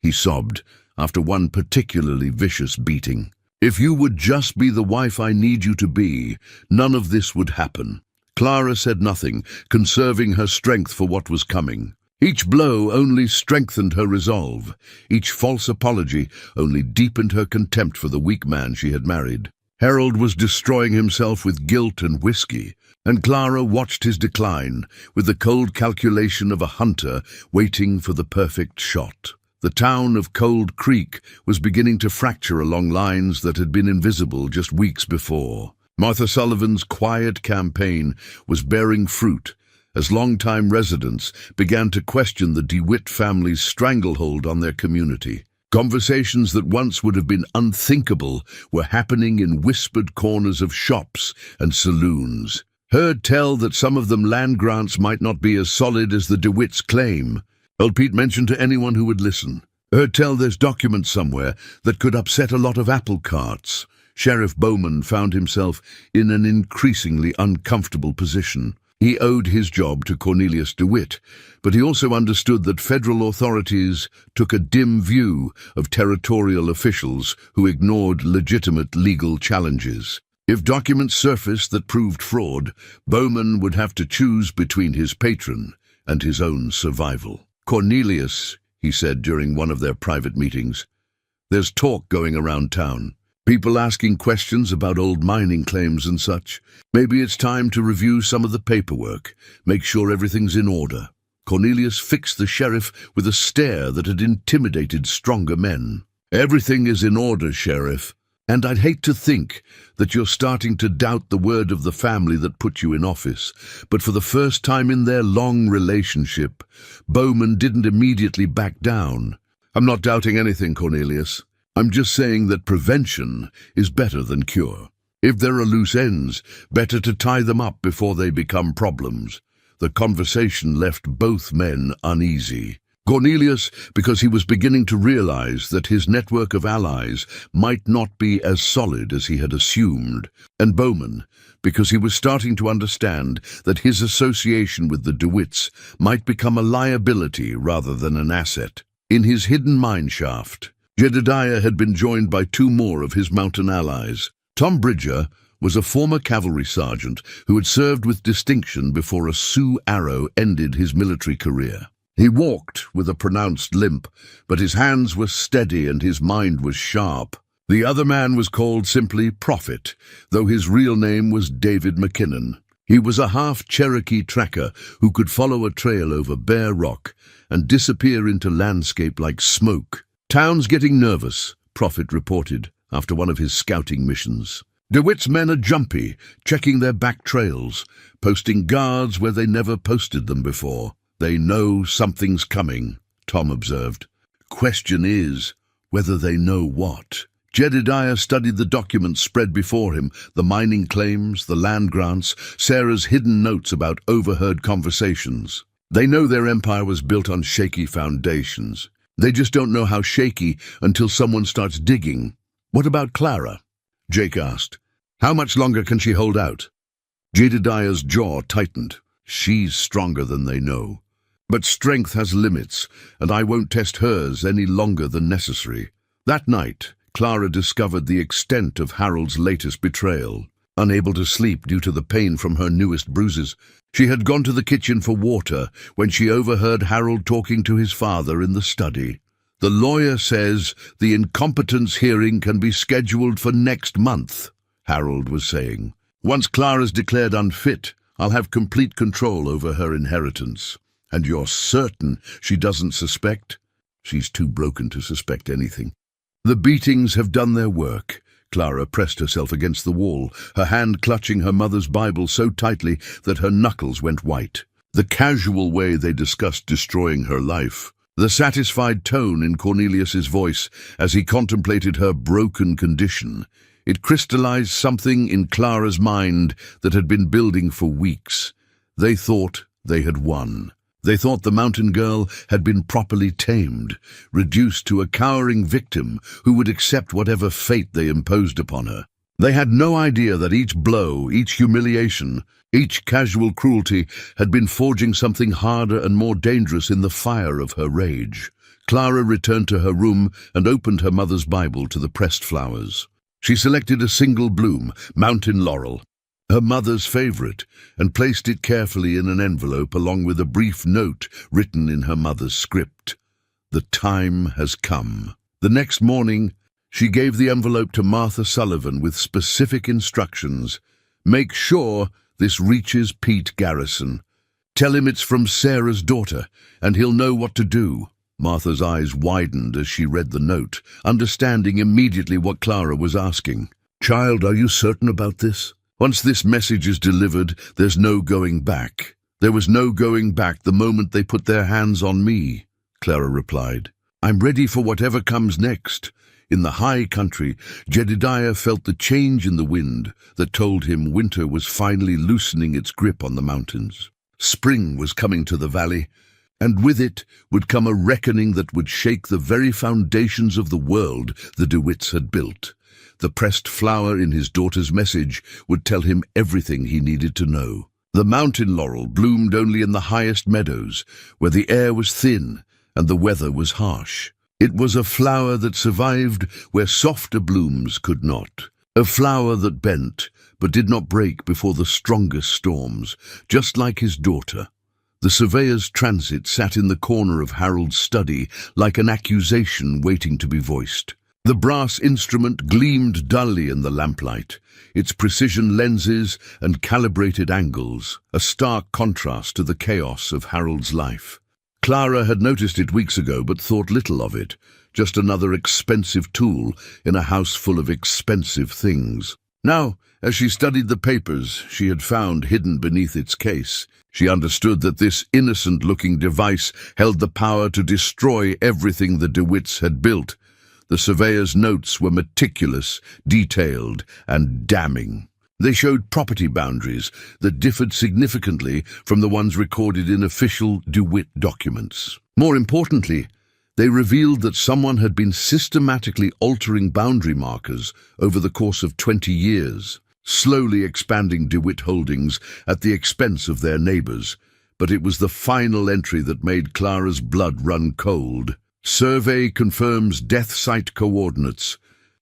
he sobbed, after one particularly vicious beating. "If you would just be the wife I need you to be, none of this would happen." Clara said nothing, conserving her strength for what was coming. Each blow only strengthened her resolve. Each false apology only deepened her contempt for the weak man she had married. Harold was destroying himself with guilt and whiskey, and Clara watched his decline with the cold calculation of a hunter waiting for the perfect shot. The town of Cold Creek was beginning to fracture along lines that had been invisible just weeks before. Martha Sullivan's quiet campaign was bearing fruit as longtime residents began to question the DeWitt family's stranglehold on their community. Conversations that once would have been unthinkable were happening in whispered corners of shops and saloons. Heard tell that some of them land grants might not be as solid as the DeWitts claim. Old Pete mentioned to anyone who would listen. Heard tell there's documents somewhere that could upset a lot of apple carts. Sheriff Bowman found himself in an increasingly uncomfortable position. He owed his job to Cornelius DeWitt, but he also understood that federal authorities took a dim view of territorial officials who ignored legitimate legal challenges. If documents surfaced that proved fraud, Bowman would have to choose between his patron and his own survival. "Cornelius," he said during one of their private meetings, "there's talk going around town. People asking questions about old mining claims and such. Maybe it's time to review some of the paperwork, make sure everything's in order." Cornelius fixed the sheriff with a stare that had intimidated stronger men. "Everything is in order, Sheriff, and I'd hate to think that you're starting to doubt the word of the family that put you in office." But for the first time in their long relationship, Bowman didn't immediately back down. "I'm not doubting anything, Cornelius. I'm just saying that prevention is better than cure. If there are loose ends, better to tie them up before they become problems." The conversation left both men uneasy. Cornelius, because he was beginning to realize that his network of allies might not be as solid as he had assumed, and Bowman, because he was starting to understand that his association with the DeWitts might become a liability rather than an asset. In his hidden mine shaft, Jedediah had been joined by two more of his mountain allies. Tom Bridger was a former cavalry sergeant who had served with distinction before a Sioux arrow ended his military career. He walked with a pronounced limp, but his hands were steady and his mind was sharp. The other man was called simply Prophet, though his real name was David McKinnon. He was a half-Cherokee tracker who could follow a trail over bare rock and disappear into landscape like smoke. "Town's getting nervous," Prophet reported after one of his scouting missions. "DeWitt's men are jumpy, checking their back trails, posting guards where they never posted them before. They know something's coming," Tom observed. "Question is whether they know what." Jedediah studied the documents spread before him, the mining claims, the land grants, Sarah's hidden notes about overheard conversations. They know their empire was built on shaky foundations. They just don't know how shaky until someone starts digging. "What about Clara?" Jake asked. "How much longer can she hold out?" Jedediah's jaw tightened. "She's stronger than they know. But strength has limits, and I won't test hers any longer than necessary." That night, Clara discovered the extent of Harold's latest betrayal. Unable to sleep due to the pain from her newest bruises, she had gone to the kitchen for water when she overheard Harold talking to his father in the study. "The lawyer says the incompetence hearing can be scheduled for next month," Harold was saying. "Once Clara's declared unfit, I'll have complete control over her inheritance. And you're certain she doesn't suspect?" "She's too broken to suspect anything." "The beatings have done their work." Clara pressed herself against the wall, her hand clutching her mother's Bible so tightly that her knuckles went white. The casual way they discussed destroying her life, the satisfied tone in Cornelius's voice as he contemplated her broken condition, it crystallized something in Clara's mind that had been building for weeks. They thought they had won. They thought the mountain girl had been properly tamed, reduced to a cowering victim who would accept whatever fate they imposed upon her. They had no idea that each blow, each humiliation, each casual cruelty had been forging something harder and more dangerous in the fire of her rage. Clara returned to her room and opened her mother's Bible to the pressed flowers. She selected a single bloom, mountain laurel, her mother's favorite, and placed it carefully in an envelope along with a brief note written in her mother's script. The time has come. The next morning, she gave the envelope to Martha Sullivan with specific instructions. Make sure this reaches Pete Garrison. Tell him it's from Sarah's daughter, and he'll know what to do. Martha's eyes widened as she read the note, understanding immediately what Clara was asking. Child, are you certain about this? Once this message is delivered, there's no going back. There was no going back the moment they put their hands on me, Clara replied. I'm ready for whatever comes next. In the high country, Jedediah felt the change in the wind that told him winter was finally loosening its grip on the mountains. Spring was coming to the valley, and with it would come a reckoning that would shake the very foundations of the world the DeWitts had built. The pressed flower in his daughter's message would tell him everything he needed to know. The mountain laurel bloomed only in the highest meadows, where the air was thin and the weather was harsh. It was a flower that survived where softer blooms could not. A flower that bent, but did not break before the strongest storms, just like his daughter. The surveyor's transit sat in the corner of Harold's study like an accusation waiting to be voiced. The brass instrument gleamed dully in the lamplight, its precision lenses and calibrated angles, a stark contrast to the chaos of Harold's life. Clara had noticed it weeks ago but thought little of it, just another expensive tool in a house full of expensive things. Now, as she studied the papers she had found hidden beneath its case, she understood that this innocent-looking device held the power to destroy everything the DeWitts had built. The surveyor's notes were meticulous, detailed, and damning. They showed property boundaries that differed significantly from the ones recorded in official DeWitt documents. More importantly, they revealed that someone had been systematically altering boundary markers over the course of 20 years, slowly expanding DeWitt holdings at the expense of their neighbors. But it was the final entry that made Clara's blood run cold. Survey confirms death site coordinates.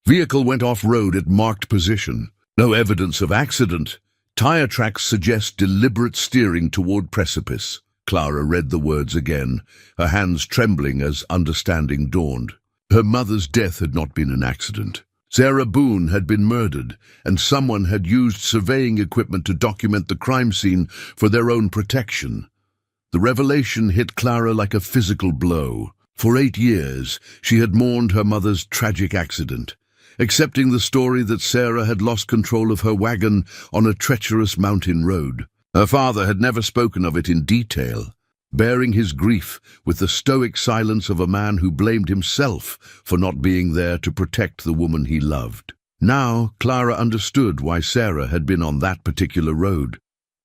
Vehicle went off-road at marked position. No evidence of accident. Tire tracks suggest deliberate steering toward precipice. Clara read the words again, her hands trembling as understanding dawned. Her mother's death had not been an accident. Sarah Boone had been murdered, and someone had used surveying equipment to document the crime scene for their own protection. The revelation hit Clara like a physical blow. For 8 years, she had mourned her mother's tragic accident, accepting the story that Sarah had lost control of her wagon on a treacherous mountain road. Her father had never spoken of it in detail, bearing his grief with the stoic silence of a man who blamed himself for not being there to protect the woman he loved. Now, Clara understood why Sarah had been on that particular road,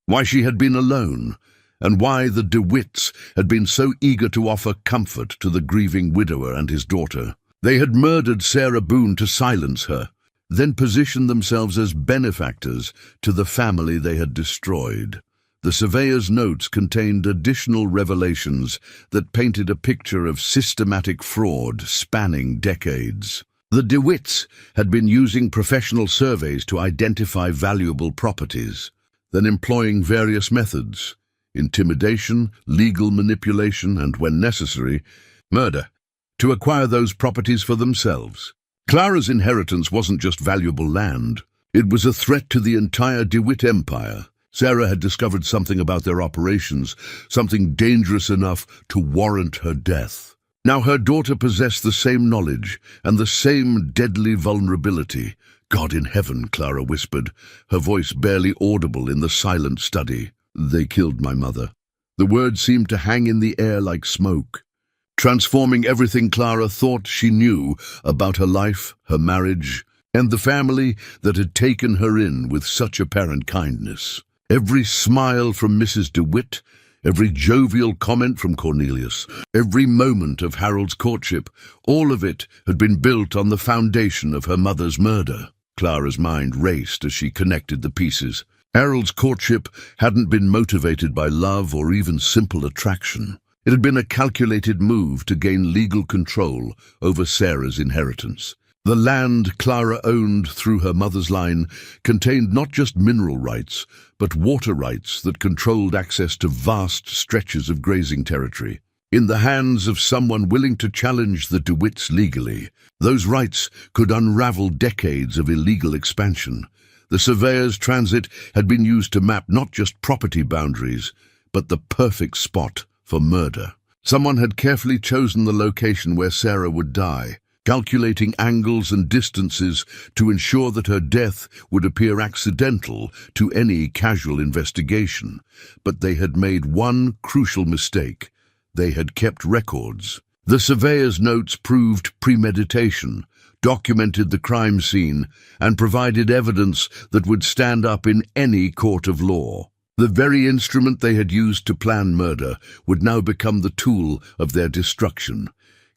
why she had been alone, and why the DeWitts had been so eager to offer comfort to the grieving widower and his daughter. They had murdered Sarah Boone to silence her, then positioned themselves as benefactors to the family they had destroyed. The surveyor's notes contained additional revelations that painted a picture of systematic fraud spanning decades. The DeWitts had been using professional surveys to identify valuable properties, then employing various methods: intimidation, legal manipulation, and, when necessary, murder, to acquire those properties for themselves. Clara's inheritance wasn't just valuable land. It was a threat to the entire DeWitt empire. Sarah had discovered something about their operations, something dangerous enough to warrant her death. Now her daughter possessed the same knowledge and the same deadly vulnerability. God in heaven, Clara whispered, her voice barely audible in the silent study. They killed my mother. The words seemed to hang in the air like smoke, transforming everything Clara thought she knew about her life, her marriage, and the family that had taken her in with such apparent kindness. Every smile from Mrs. DeWitt, every jovial comment from Cornelius, every moment of Harold's courtship, all of it had been built on the foundation of her mother's murder. Clara's mind raced as she connected the pieces. Harold's courtship hadn't been motivated by love or even simple attraction. It had been a calculated move to gain legal control over Sarah's inheritance. The land Clara owned through her mother's line contained not just mineral rights, but water rights that controlled access to vast stretches of grazing territory. In the hands of someone willing to challenge the DeWitts legally, those rights could unravel decades of illegal expansion. The surveyor's transit had been used to map not just property boundaries, but the perfect spot for murder. Someone had carefully chosen the location where Sarah would die, calculating angles and distances to ensure that her death would appear accidental to any casual investigation. But they had made one crucial mistake. They had kept records. The surveyor's notes proved premeditation, documented the crime scene, and provided evidence that would stand up in any court of law. The very instrument they had used to plan murder would now become the tool of their destruction.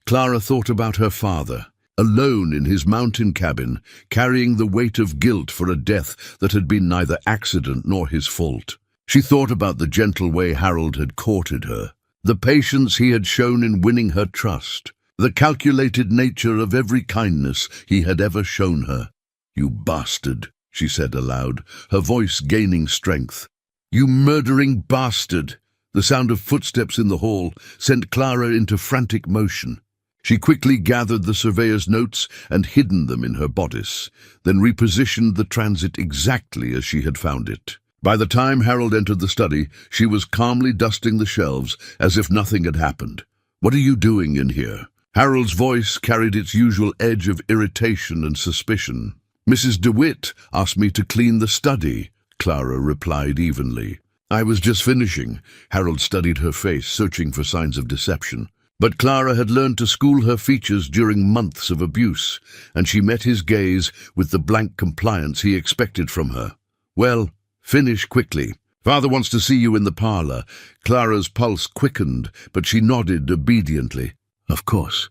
Clara thought about her father, alone in his mountain cabin, carrying the weight of guilt for a death that had been neither accident nor his fault. She thought about the gentle way Harold had courted her, the patience he had shown in winning her trust, the calculated nature of every kindness he had ever shown her. "You bastard," she said aloud, her voice gaining strength. "You murdering bastard!" The sound of footsteps in the hall sent Clara into frantic motion. She quickly gathered the surveyor's notes and hidden them in her bodice, then repositioned the transit exactly as she had found it. By the time Harold entered the study, she was calmly dusting the shelves as if nothing had happened. "What are you doing in here?" Harold's voice carried its usual edge of irritation and suspicion. "Mrs. DeWitt asked me to clean the study," Clara replied evenly. "I was just finishing." Harold studied her face, searching for signs of deception. But Clara had learned to school her features during months of abuse, and she met his gaze with the blank compliance he expected from her. "Well, finish quickly. Father wants to see you in the parlor." Clara's pulse quickened, but she nodded obediently. "Of course.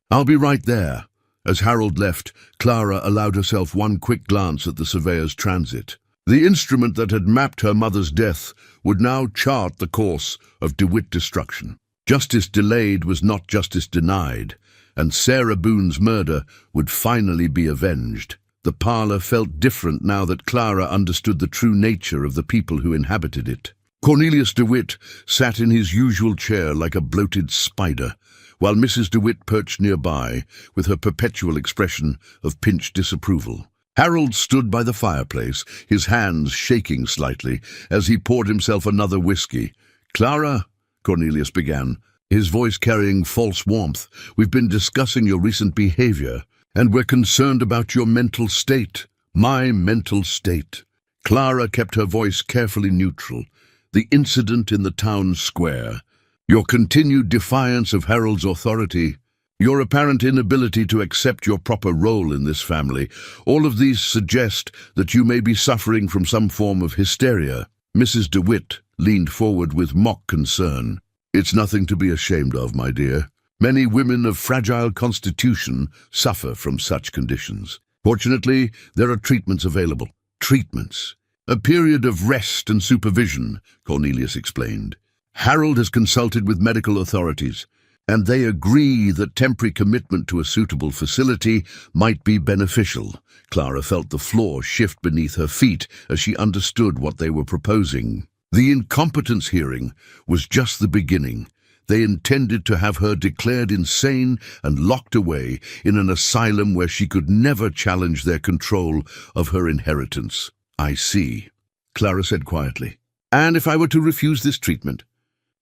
I'll be right there." As Harold left, Clara allowed herself one quick glance at the surveyor's transit. The instrument that had mapped her mother's death would now chart the course of DeWitt destruction. Justice delayed was not justice denied, and Sarah Boone's murder would finally be avenged. The parlor felt different now that Clara understood the true nature of the people who inhabited it. Cornelius DeWitt sat in his usual chair like a bloated spider, while Mrs. DeWitt perched nearby with her perpetual expression of pinched disapproval. Harold stood by the fireplace, his hands shaking slightly as he poured himself another whiskey. "Clara," Cornelius began, his voice carrying false warmth, "we've been discussing your recent behavior, and we're concerned about your mental state." "My mental state." Clara kept her voice carefully neutral. "The incident in the town square, your continued defiance of Harold's authority, your apparent inability to accept your proper role in this family, all of these suggest that you may be suffering from some form of hysteria." Mrs. DeWitt leaned forward with mock concern. "It's nothing to be ashamed of, my dear. Many women of fragile constitution suffer from such conditions. Fortunately, there are treatments available." "Treatments?" "A period of rest and supervision," Cornelius explained. "Harold has consulted with medical authorities, and they agree that temporary commitment to a suitable facility might be beneficial." Clara felt the floor shift beneath her feet as she understood what they were proposing. The incompetence hearing was just the beginning. They intended to have her declared insane and locked away in an asylum where she could never challenge their control of her inheritance. "I see," Clara said quietly. "And if I were to refuse this treatment?"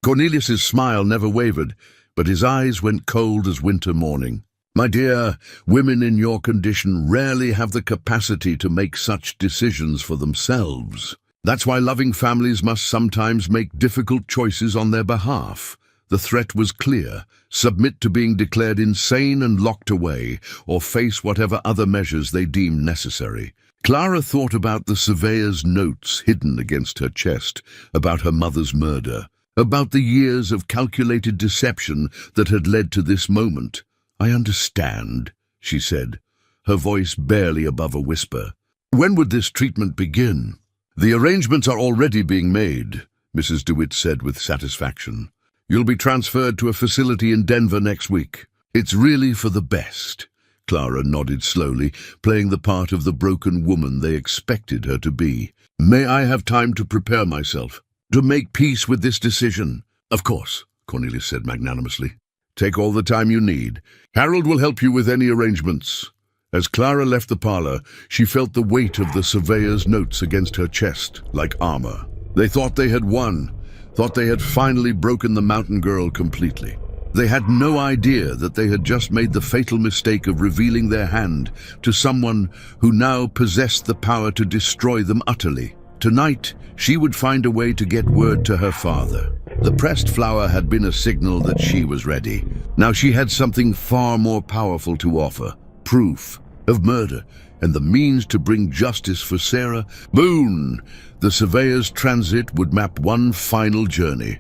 Cornelius's smile never wavered, but his eyes went cold as winter morning. "My dear, women in your condition rarely have the capacity to make such decisions for themselves. That's why loving families must sometimes make difficult choices on their behalf." The threat was clear: submit to being declared insane and locked away, or face whatever other measures they deemed necessary. Clara thought about the surveyor's notes hidden against her chest, about her mother's murder, about the years of calculated deception that had led to this moment. "I understand," she said. her voice barely above a whisper. "When would this treatment begin?" "The arrangements are already being made," Mrs. DeWitt said with satisfaction. "You'll be transferred to a facility in Denver next week. It's really for the best." Clara nodded slowly, playing the part of the broken woman they expected her to be. "May I have time to prepare myself, to make peace with this decision?" "Of course," Cornelius said magnanimously. "Take all the time you need. Harold will help you with any arrangements." As Clara left the parlor, she felt the weight of the surveyor's notes against her chest, like armor. They thought they had won, thought they had finally broken the mountain girl completely. They had no idea that they had just made the fatal mistake of revealing their hand to someone who now possessed the power to destroy them utterly. Tonight, she would find a way to get word to her father. The pressed flower had been a signal that she was ready. Now she had something far more powerful to offer: proof of murder, and the means to bring justice for Sarah Boone. The surveyor's transit would map one final journey: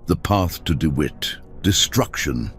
the path to DeWitt. Destruction.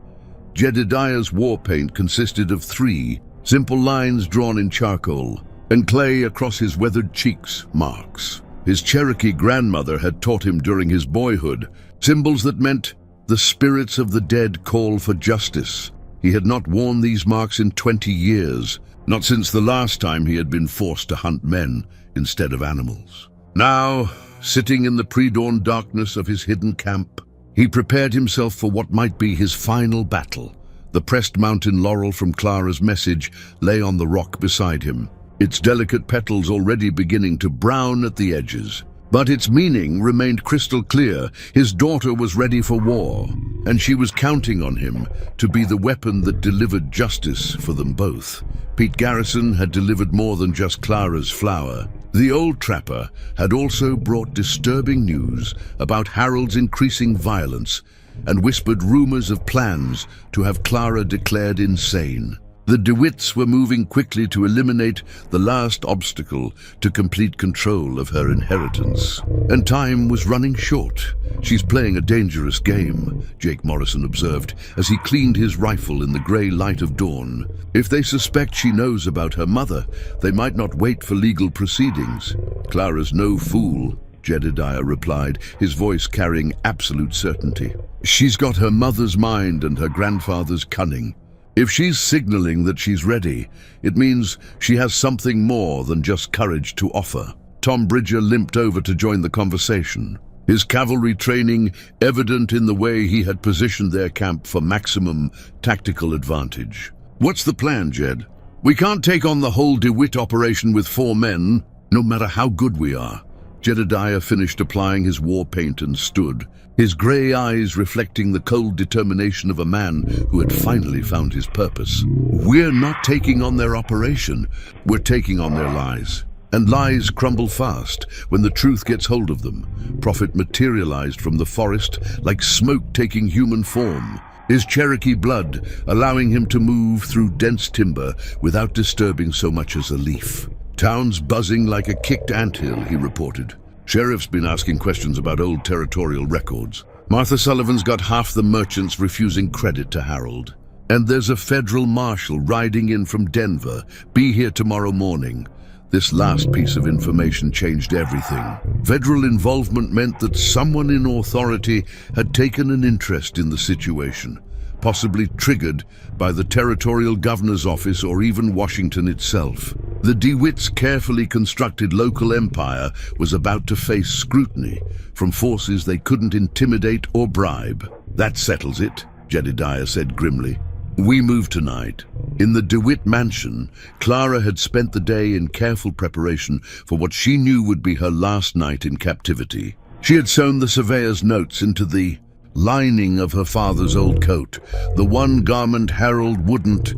Jedediah's war paint consisted of 3 simple lines drawn in charcoal, and clay across his weathered cheeks marks. His Cherokee grandmother had taught him during his boyhood, symbols that meant the spirits of the dead call for justice. He had not worn these marks in 20 years, not since the last time he had been forced to hunt men instead of animals. Now, sitting in the pre-dawn darkness of his hidden camp, he prepared himself for what might be his final battle. The pressed mountain laurel from Clara's message lay on the rock beside him, its delicate petals already beginning to brown at the edges. But its meaning remained crystal clear. His daughter was ready for war, and she was counting on him to be the weapon that delivered justice for them both. Pete Garrison had delivered more than just Clara's flower. The old trapper had also brought disturbing news about Harold's increasing violence and whispered rumors of plans to have Clara declared insane. The DeWitts were moving quickly to eliminate the last obstacle to complete control of her inheritance. And time was running short. "She's playing a dangerous game," Jake Morrison observed as he cleaned his rifle in the grey light of dawn. "If they suspect she knows about her mother, they might not wait for legal proceedings." "Clara's no fool," Jedediah replied, his voice carrying absolute certainty. "She's got her mother's mind and her grandfather's cunning. If she's signaling that she's ready, it means she has something more than just courage to offer." Tom Bridger limped over to join the conversation, his cavalry training evident in the way he had positioned their camp for maximum tactical advantage. "What's the plan, Jed? We can't take on the whole DeWitt operation with 4 men, no matter how good we are." Jedediah finished applying his war paint and stood, his grey eyes reflecting the cold determination of a man who had finally found his purpose. "We're not taking on their operation, we're taking on their lies. And lies crumble fast when the truth gets hold of them." Prophet materialized from the forest like smoke taking human form, his Cherokee blood allowing him to move through dense timber without disturbing so much as a leaf. "Town's buzzing like a kicked anthill," he reported. "Sheriff's been asking questions about old territorial records. Martha Sullivan's got half the merchants refusing credit to Harold. And there's a federal marshal riding in from Denver. Be here tomorrow morning." This last piece of information changed everything. Federal involvement meant that someone in authority had taken an interest in the situation, possibly triggered by the territorial governor's office or even Washington itself. The DeWitts' carefully constructed local empire was about to face scrutiny from forces they couldn't intimidate or bribe. "That settles it," Jedediah said grimly. "We move tonight." In the DeWitt mansion, Clara had spent the day in careful preparation for what she knew would be her last night in captivity. She had sewn the surveyor's notes into the lining of her father's old coat, the one garment Harold wouldn't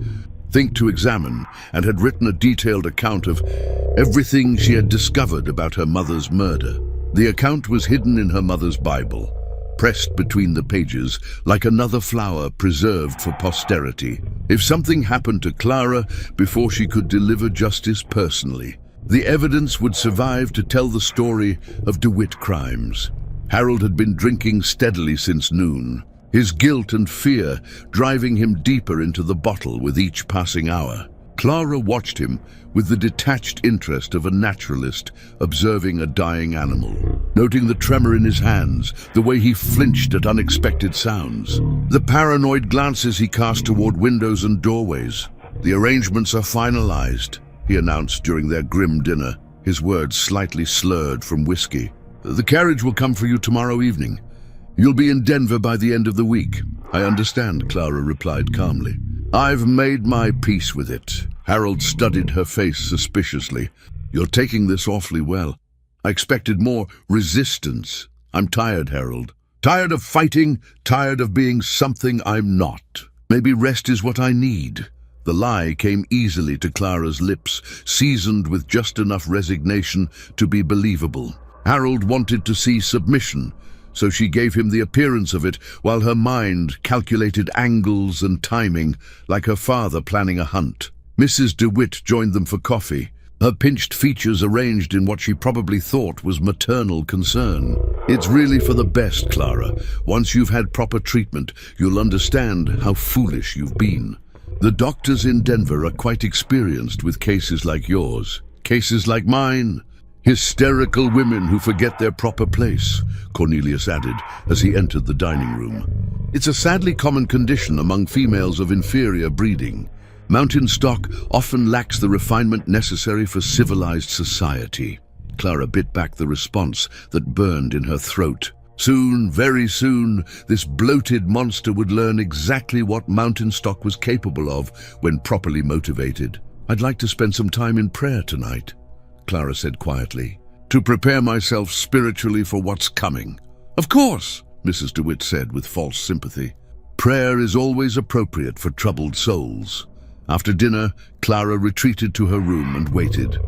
think to examine, and had written a detailed account of everything she had discovered about her mother's murder. The account was hidden in her mother's Bible, pressed between the pages like another flower preserved for posterity. If something happened to Clara before she could deliver justice personally, the evidence would survive to tell the story of DeWitt crimes. Harold had been drinking steadily since noon, his guilt and fear driving him deeper into the bottle with each passing hour. Clara watched him with the detached interest of a naturalist observing a dying animal, noting the tremor in his hands, the way he flinched at unexpected sounds, the paranoid glances he cast toward windows and doorways. "The arrangements are finalized," he announced during their grim dinner, his words slightly slurred from whiskey. "The carriage will come for you tomorrow evening. You'll be in Denver by the end of the week." "I understand," Clara replied calmly. "I've made my peace with it." Harold studied her face suspiciously. "You're taking this awfully well. I expected more resistance. I'm tired, Harold. Tired of fighting, tired of being something I'm not. Maybe rest is what I need." The lie came easily to Clara's lips, seasoned with just enough resignation to be believable. Harold wanted to see submission, so she gave him the appearance of it while her mind calculated angles and timing, like her father planning a hunt. Mrs. DeWitt joined them for coffee, her pinched features arranged in what she probably thought was maternal concern. "It's really for the best, Clara. Once you've had proper treatment, you'll understand how foolish you've been. The doctors in Denver are quite experienced with cases like yours, cases like mine. Hysterical women who forget their proper place," Cornelius added as he entered the dining room. "It's a sadly common condition among females of inferior breeding. Mountain stock often lacks the refinement necessary for civilized society." Clara bit back the response that burned in her throat. Soon, very soon, this bloated monster would learn exactly what mountain stock was capable of when properly motivated. "I'd like to spend some time in prayer tonight," Clara said quietly, "to prepare myself spiritually for what's coming." "Of course," Mrs. DeWitt said with false sympathy. "Prayer is always appropriate for troubled souls." After dinner, Clara retreated to her room and waited.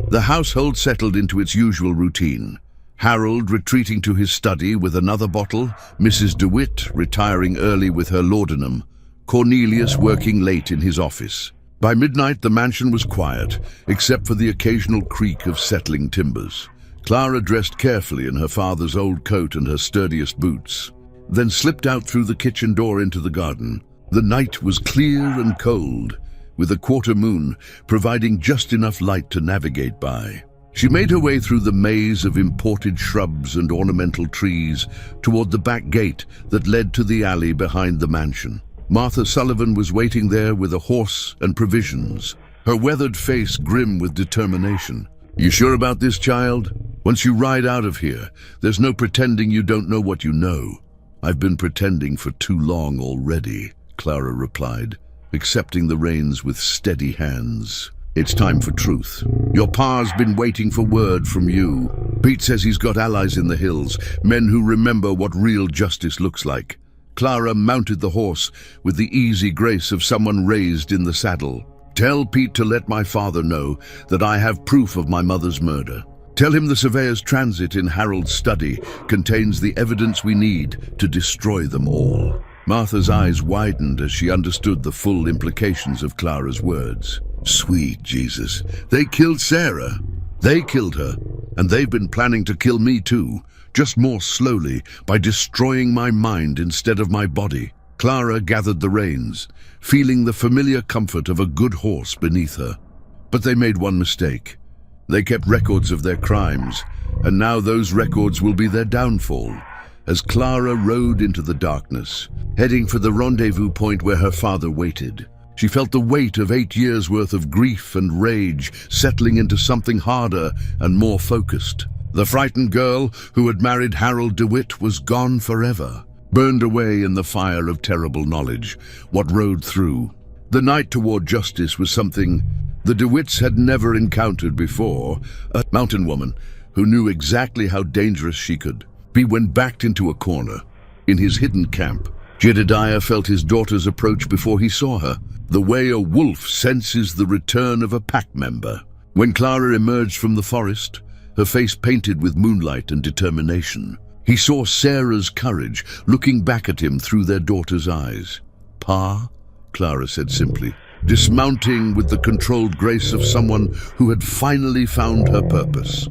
The household settled into its usual routine. Harold retreating to his study with another bottle, Mrs. DeWitt retiring early with her laudanum, Cornelius working late in his office. By midnight, the mansion was quiet, except for the occasional creak of settling timbers. Clara dressed carefully in her father's old coat and her sturdiest boots, then slipped out through the kitchen door into the garden. The night was clear and cold, with a quarter moon providing just enough light to navigate by. She made her way through the maze of imported shrubs and ornamental trees toward the back gate that led to the alley behind the mansion. Martha Sullivan was waiting there with a horse and provisions, her weathered face grim with determination. "You sure about this, child? Once you ride out of here, there's no pretending you don't know what you know." "I've been pretending for too long already," Clara replied, accepting the reins with steady hands. "It's time for truth. Your pa's been waiting for word from you. Pete says he's got allies in the hills, men who remember what real justice looks like." Clara mounted the horse with the easy grace of someone raised in the saddle. "Tell Pete to let my father know that I have proof of my mother's murder. Tell him the surveyor's transit in Harold's study contains the evidence we need to destroy them all." Martha's eyes widened as she understood the full implications of Clara's words. Sweet Jesus, they killed Sarah. They killed her, and they've been planning to kill me too, just more slowly, by destroying my mind instead of my body. Clara gathered the reins, feeling the familiar comfort of a good horse beneath her. But they made one mistake. They kept records of their crimes, and now those records will be their downfall. As Clara rode into the darkness, heading for the rendezvous point where her father waited, she felt the weight of 8 years' worth of grief and rage settling into something harder and more focused. The frightened girl who had married Harold DeWitt was gone forever, burned away in the fire of terrible knowledge, what rode through. The night toward justice was something the DeWitts had never encountered before, a mountain woman who knew exactly how dangerous she could be when backed into a corner. In his hidden camp, Jedediah felt his daughter's approach before he saw her, the way a wolf senses the return of a pack member. When Clara emerged from the forest, her face painted with moonlight and determination, he saw Sarah's courage looking back at him through their daughter's eyes. "Pa," Clara said simply, dismounting with the controlled grace of someone who had finally found her purpose.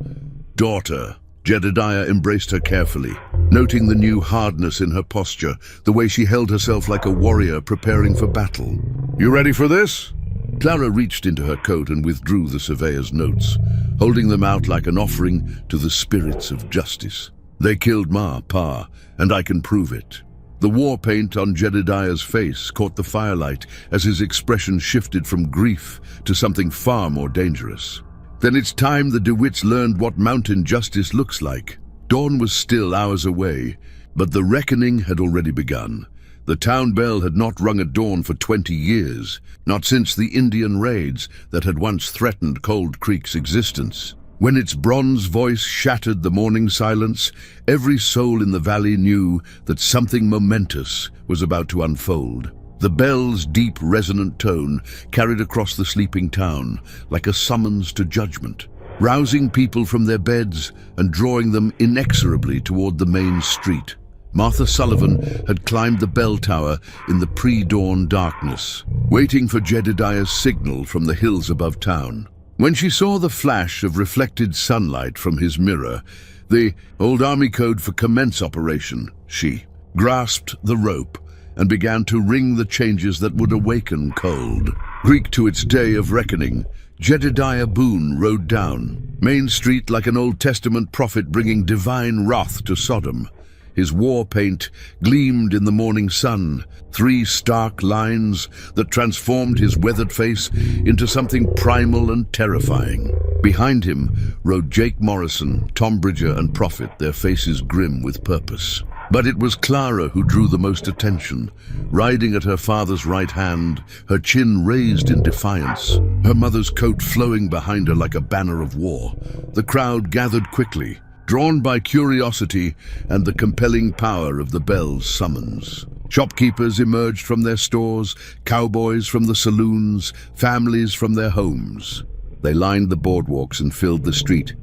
"Daughter." Jedediah embraced her carefully, noting the new hardness in her posture, the way she held herself like a warrior preparing for battle. "You ready for this?" Clara reached into her coat and withdrew the surveyor's notes, holding them out like an offering to the spirits of justice. They killed Ma, Pa, and I can prove it. The war paint on Jedediah's face caught the firelight as his expression shifted from grief to something far more dangerous. Then it's time the DeWitts learned what mountain justice looks like. Dawn was still hours away, but the reckoning had already begun. The town bell had not rung at dawn for 20 years, not since the Indian raids that had once threatened Cold Creek's existence. When its bronze voice shattered the morning silence, every soul in the valley knew that something momentous was about to unfold. The bell's deep, resonant tone carried across the sleeping town like a summons to judgment, rousing people from their beds and drawing them inexorably toward the main street. Martha Sullivan had climbed the bell tower in the pre-dawn darkness, waiting for Jedediah's signal from the hills above town. When she saw the flash of reflected sunlight from his mirror, the old army code for commence operation, she grasped the rope and began to ring the changes that would awaken Cold Creek to its day of reckoning. Jedediah Boone rode down Main Street like an Old Testament prophet bringing divine wrath to Sodom. His war paint gleamed in the morning sun, 3 stark lines that transformed his weathered face into something primal and terrifying. Behind him rode Jake Morrison, Tom Bridger, and Prophet, their faces grim with purpose. But it was Clara who drew the most attention, riding at her father's right hand, her chin raised in defiance, her mother's coat flowing behind her like a banner of war. The crowd gathered quickly, drawn by curiosity and the compelling power of the bell's summons. Shopkeepers emerged from their stores, cowboys from the saloons, families from their homes. They lined the boardwalks and filled the street,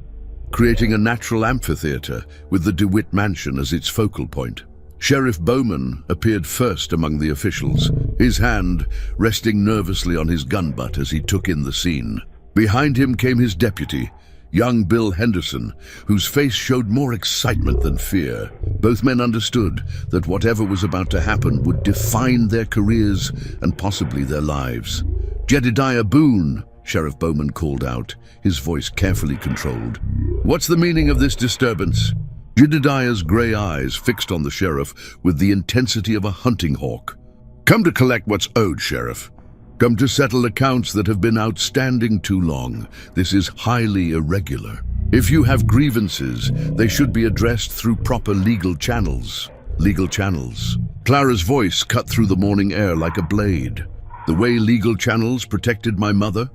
creating a natural amphitheater with the DeWitt mansion as its focal point. Sheriff Bowman appeared first among the officials, his hand resting nervously on his gun butt as he took in the scene. Behind him came his deputy, young Bill Henderson, whose face showed more excitement than fear. Both men understood that whatever was about to happen would define their careers and possibly their lives. "Jedediah Boone," Sheriff Bowman called out, his voice carefully controlled. "What's the meaning of this disturbance?" Jedediah's gray eyes fixed on the sheriff with the intensity of a hunting hawk. "Come to collect what's owed, Sheriff. Come to settle accounts that have been outstanding too long. This is highly irregular. If you have grievances, they should be addressed through proper legal channels." Legal channels. Clara's voice cut through the morning air like a blade. "The way legal channels protected my mother?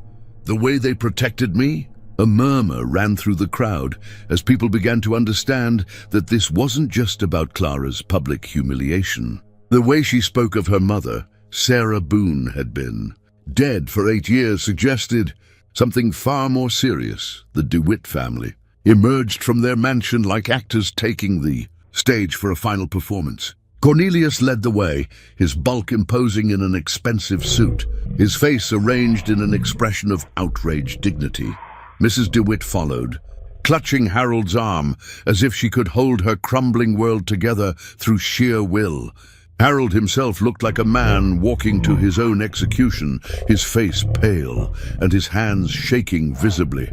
The way they protected me?" A murmur ran through the crowd as people began to understand that this wasn't just about Clara's public humiliation. The way she spoke of her mother, Sarah Boone, had been dead for 8 years, suggested something far more serious. The DeWitt family emerged from their mansion like actors taking the stage for a final performance. Cornelius led the way, his bulk imposing in an expensive suit, his face arranged in an expression of outraged dignity. Mrs. DeWitt followed, clutching Harold's arm as if she could hold her crumbling world together through sheer will. Harold himself looked like a man walking to his own execution, his face pale and his hands shaking visibly.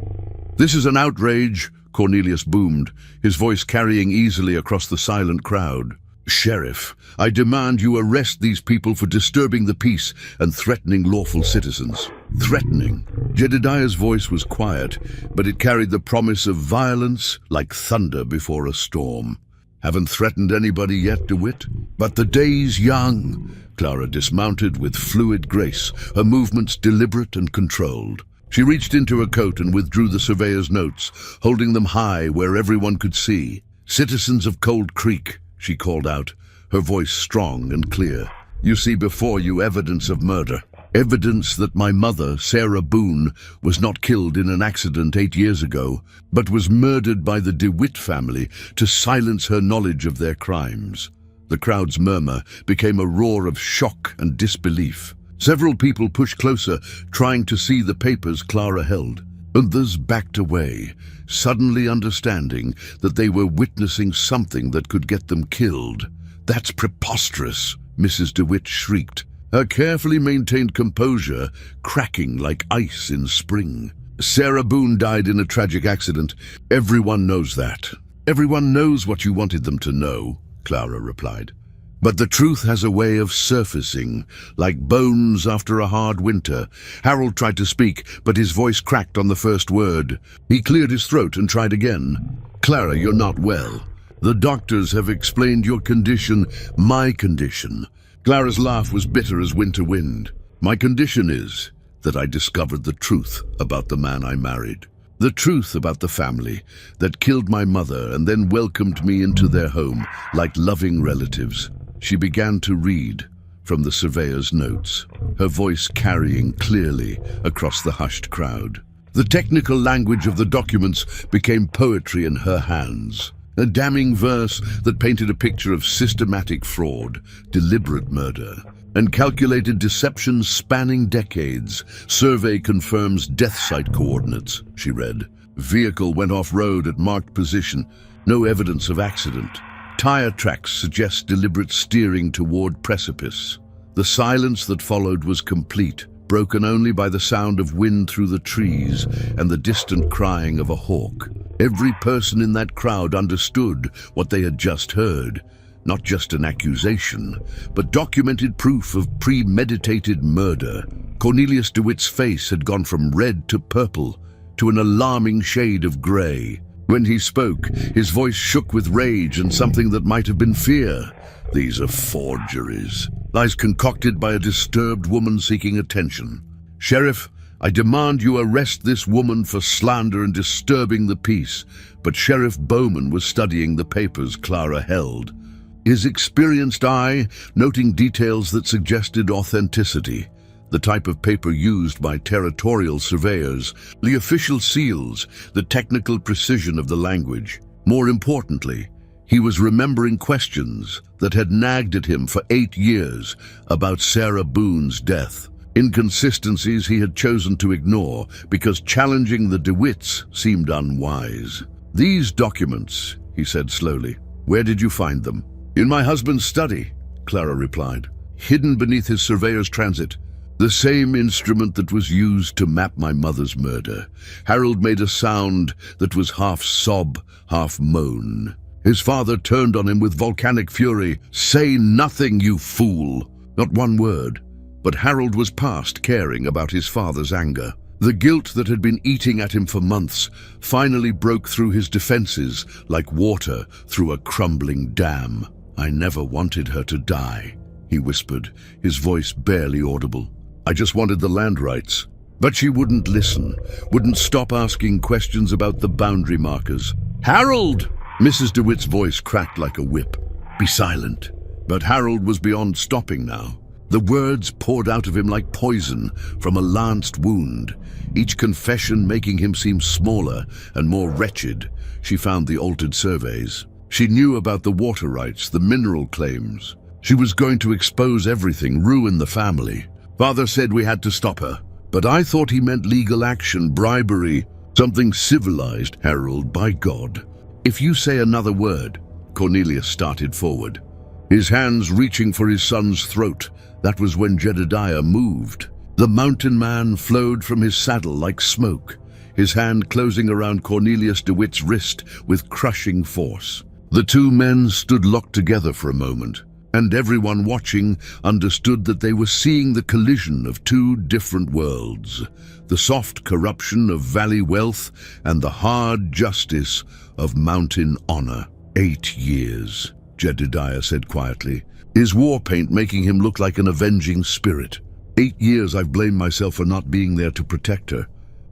"This is an outrage," Cornelius boomed, his voice carrying easily across the silent crowd. "Sheriff, I demand you arrest these people for disturbing the peace and threatening lawful citizens." Threatening. Jedediah's voice was quiet, but it carried the promise of violence like thunder before a storm. "Haven't threatened anybody yet, DeWitt? But the day's young." Clara dismounted with fluid grace, her movements deliberate and controlled. She reached into her coat and withdrew the surveyor's notes, holding them high where everyone could see. "Citizens of Cold Creek," she called out, her voice strong and clear. "You see before you evidence of murder. Evidence that my mother, Sarah Boone, was not killed in an accident 8 years ago, but was murdered by the DeWitt family to silence her knowledge of their crimes." The crowd's murmur became a roar of shock and disbelief. Several people pushed closer, trying to see the papers Clara held. Others backed away, suddenly understanding that they were witnessing something that could get them killed. "That's preposterous," Mrs. DeWitt shrieked. her carefully maintained composure cracking like ice in spring. Sarah Boone died in a tragic accident. Everyone knows that. Everyone knows what you wanted them to know, Clara replied. But the truth has a way of surfacing, like bones after a hard winter. Harold tried to speak, but his voice cracked on the first word. He cleared his throat and tried again. Clara, you're not well. The doctors have explained your condition, my condition. Clara's laugh was bitter as winter wind. My condition is that I discovered the truth about the man I married. The truth about the family that killed my mother and then welcomed me into their home like loving relatives. She began to read from the surveyor's notes, her voice carrying clearly across the hushed crowd. The technical language of the documents became poetry in her hands. A damning verse that painted a picture of systematic fraud, deliberate murder, and calculated deception spanning decades. Survey confirms death site coordinates, she read. Vehicle went off-road at marked position. No evidence of accident. Tire tracks suggest deliberate steering toward precipice. The silence that followed was complete, broken only by the sound of wind through the trees and the distant crying of a hawk. Every person in that crowd understood what they had just heard. Not just an accusation, but documented proof of premeditated murder. Cornelius DeWitt's face had gone from red to purple, to an alarming shade of grey. When he spoke, his voice shook with rage and something that might have been fear. These are forgeries, lies concocted by a disturbed woman seeking attention. Sheriff, I demand you arrest this woman for slander and disturbing the peace. But Sheriff Bowman was studying the papers Clara held, his experienced eye noting details that suggested authenticity. The type of paper used by territorial surveyors, the official seals, the technical precision of the language. More importantly, he was remembering questions that had nagged at him for 8 years about Sarah Boone's death. Inconsistencies he had chosen to ignore because challenging the DeWitts seemed unwise. These documents, he said slowly. Where did you find them? In my husband's study, Clara replied. Hidden beneath his surveyor's transit. The same instrument that was used to map my mother's murder. Harold made a sound that was half sob, half moan. His father turned on him with volcanic fury. Say nothing, you fool! Not one word. But Harold was past caring about his father's anger. The guilt that had been eating at him for months finally broke through his defenses like water through a crumbling dam. I never wanted her to die, he whispered, his voice barely audible. I just wanted the land rights. But she wouldn't listen, wouldn't stop asking questions about the boundary markers. Harold! Mrs. DeWitt's voice cracked like a whip. Be silent. But Harold was beyond stopping now. The words poured out of him like poison from a lanced wound, each confession making him seem smaller and more wretched. She found the altered surveys. She knew about the water rights, the mineral claims. She was going to expose everything, ruin the family. Father said we had to stop her, but I thought he meant legal action, bribery, something civilized, Harold, by God. If you say another word, Cornelius started forward, his hands reaching for his son's throat. That was when Jedediah moved. The mountain man flowed from his saddle like smoke, his hand closing around Cornelius DeWitt's wrist with crushing force. The two men stood locked together for a moment, and everyone watching understood that they were seeing the collision of two different worlds, the soft corruption of valley wealth and the hard justice of mountain honor. 8 years, Jedediah said quietly, his war paint making him look like an avenging spirit. 8 years I've blamed myself for not being there to protect her.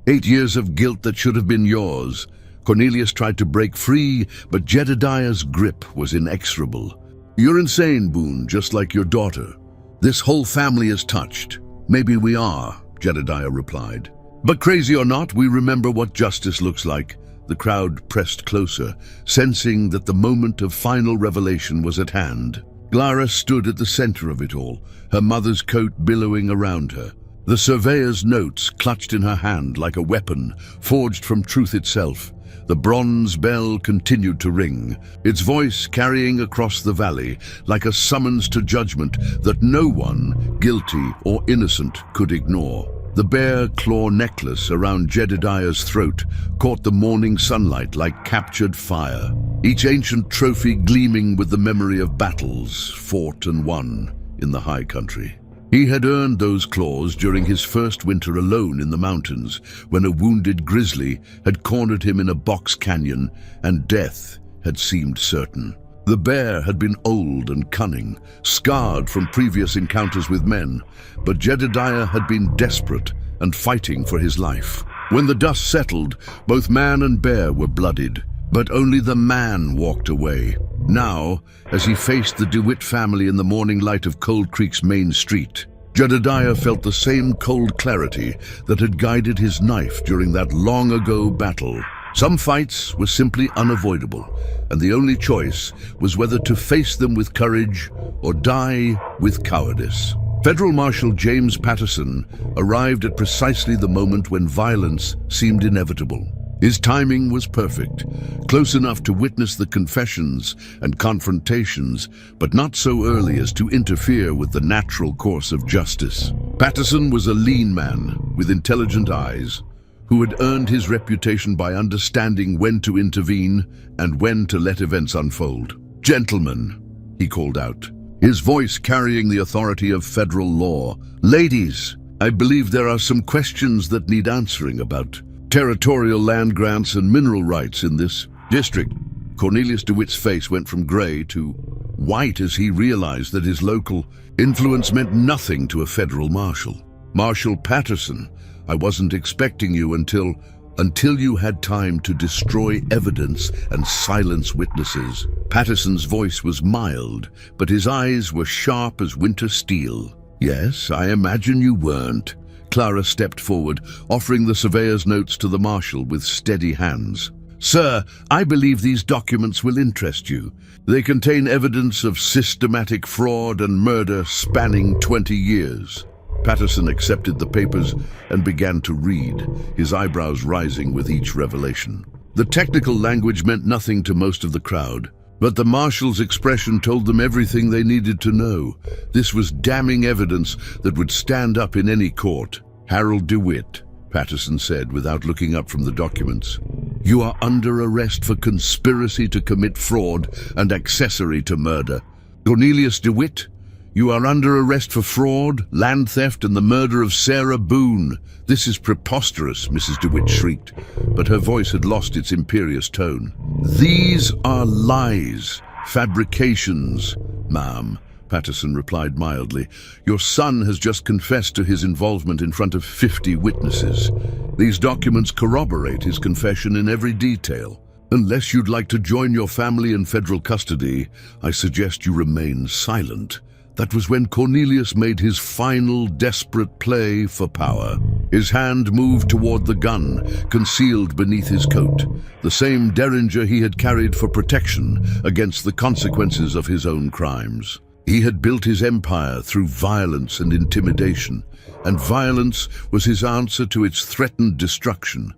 8 years of guilt that should have been yours. Cornelius tried to break free, but Jedediah's grip was inexorable. You're insane, Boone, just like your daughter. This whole family is touched. Maybe we are, Jedediah replied. But crazy or not, we remember what justice looks like. The crowd pressed closer, sensing that the moment of final revelation was at hand. Clara stood at the center of it all, her mother's coat billowing around her. The surveyor's notes clutched in her hand like a weapon, forged from truth itself. the bronze bell continued to ring, its voice carrying across the valley like a summons to judgment that no one, guilty or innocent, could ignore. The bear claw necklace around Jedediah's throat caught the morning sunlight like captured fire, each ancient trophy gleaming with the memory of battles fought and won in the high country. He had earned those claws during his first winter alone in the mountains, when a wounded grizzly had cornered him in a box canyon and death had seemed certain. The bear had been old and cunning, scarred from previous encounters with men, but Jedediah had been desperate and fighting for his life. When the dust settled, both man and bear were bloodied, but only the man walked away. Now, as he faced the DeWitt family in the morning light of Cold Creek's main street, Jedediah felt the same cold clarity that had guided his knife during that long-ago battle. Some fights were simply unavoidable, and the only choice was whether to face them with courage or die with cowardice. Federal Marshal James Patterson arrived at precisely the moment when violence seemed inevitable. His timing was perfect, close enough to witness the confessions and confrontations, but not so early as to interfere with the natural course of justice. Patterson was a lean man with intelligent eyes, who had earned his reputation by understanding when to intervene and when to let events unfold. "Gentlemen," he called out, his voice carrying the authority of federal law. "Ladies, I believe there are some questions that need answering about territorial land grants and mineral rights in this district." Cornelius DeWitt's face went from gray to white as he realized that his local influence meant nothing to a federal marshal. "Marshal Patterson, I wasn't expecting you until you had time to destroy evidence and silence witnesses." Patterson's voice was mild, but his eyes were sharp as winter steel. "Yes, I imagine you weren't." Clara stepped forward, offering the surveyor's notes to the marshal with steady hands. "Sir, I believe these documents will interest you. They contain evidence of systematic fraud and murder spanning 20 years. Patterson accepted the papers and began to read, his eyebrows rising with each revelation. The technical language meant nothing to most of the crowd, but the marshal's expression told them everything they needed to know. This was damning evidence that would stand up in any court. "Harold DeWitt," Patterson said without looking up from the documents, "you are under arrest for conspiracy to commit fraud and accessory to murder. Cornelius DeWitt, you are under arrest for fraud, land theft, and the murder of Sarah Boone." "This is preposterous," Mrs. DeWitt shrieked, but her voice had lost its imperious tone. "These are lies, fabrications, ma'am," Patterson replied mildly. "Your son has just confessed to his involvement in front of 50 witnesses. These documents corroborate his confession in every detail. Unless you'd like to join your family in federal custody, I suggest you remain silent." That was when Cornelius made his final desperate play for power. His hand moved toward the gun, concealed beneath his coat, the same derringer he had carried for protection against the consequences of his own crimes. He had built his empire through violence and intimidation, and violence was his answer to its threatened destruction.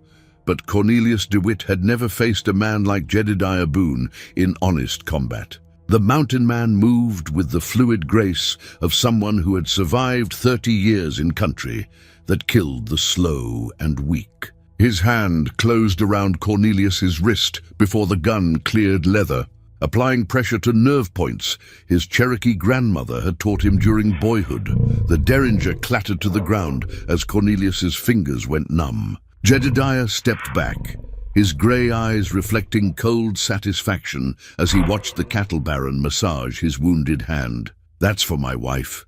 But Cornelius DeWitt had never faced a man like Jedediah Boone in honest combat. The mountain man moved with the fluid grace of someone who had survived 30 years in country that killed the slow and weak. His hand closed around Cornelius's wrist before the gun cleared leather, applying pressure to nerve points his Cherokee grandmother had taught him during boyhood. The derringer clattered to the ground as Cornelius's fingers went numb. Jedediah stepped back, his gray eyes reflecting cold satisfaction as he watched the cattle baron massage his wounded hand. "That's for my wife,"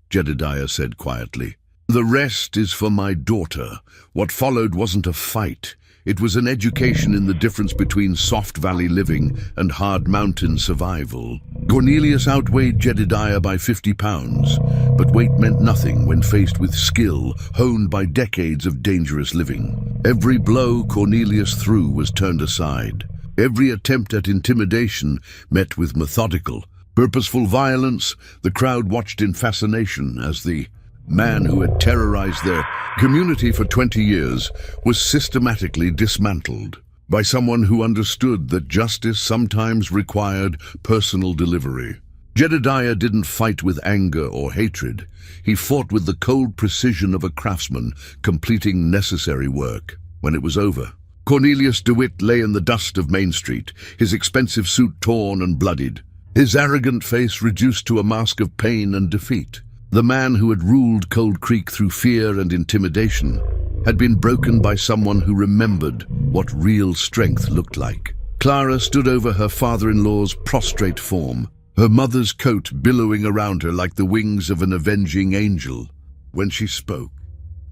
Jedediah said quietly. "The rest is for my daughter." What followed wasn't a fight. It was an education in the difference between soft valley living and hard mountain survival. Cornelius outweighed Jedediah by 50 pounds, but weight meant nothing when faced with skill honed by decades of dangerous living. Every blow Cornelius threw was turned aside. Every attempt at intimidation met with methodical, purposeful violence. The crowd watched in fascination as the man who had terrorized their community for 20 years was systematically dismantled. by someone who understood that justice sometimes required personal delivery. Jedediah didn't fight with anger or hatred. He fought with the cold precision of a craftsman, completing necessary work. When it was over, Cornelius DeWitt lay in the dust of Main Street, his expensive suit torn and bloodied, his arrogant face reduced to a mask of pain and defeat. The man who had ruled Cold Creek through fear and intimidation had been broken by someone who remembered what real strength looked like. Clara stood over her father-in-law's prostrate form, her mother's coat billowing around her like the wings of an avenging angel. When she spoke,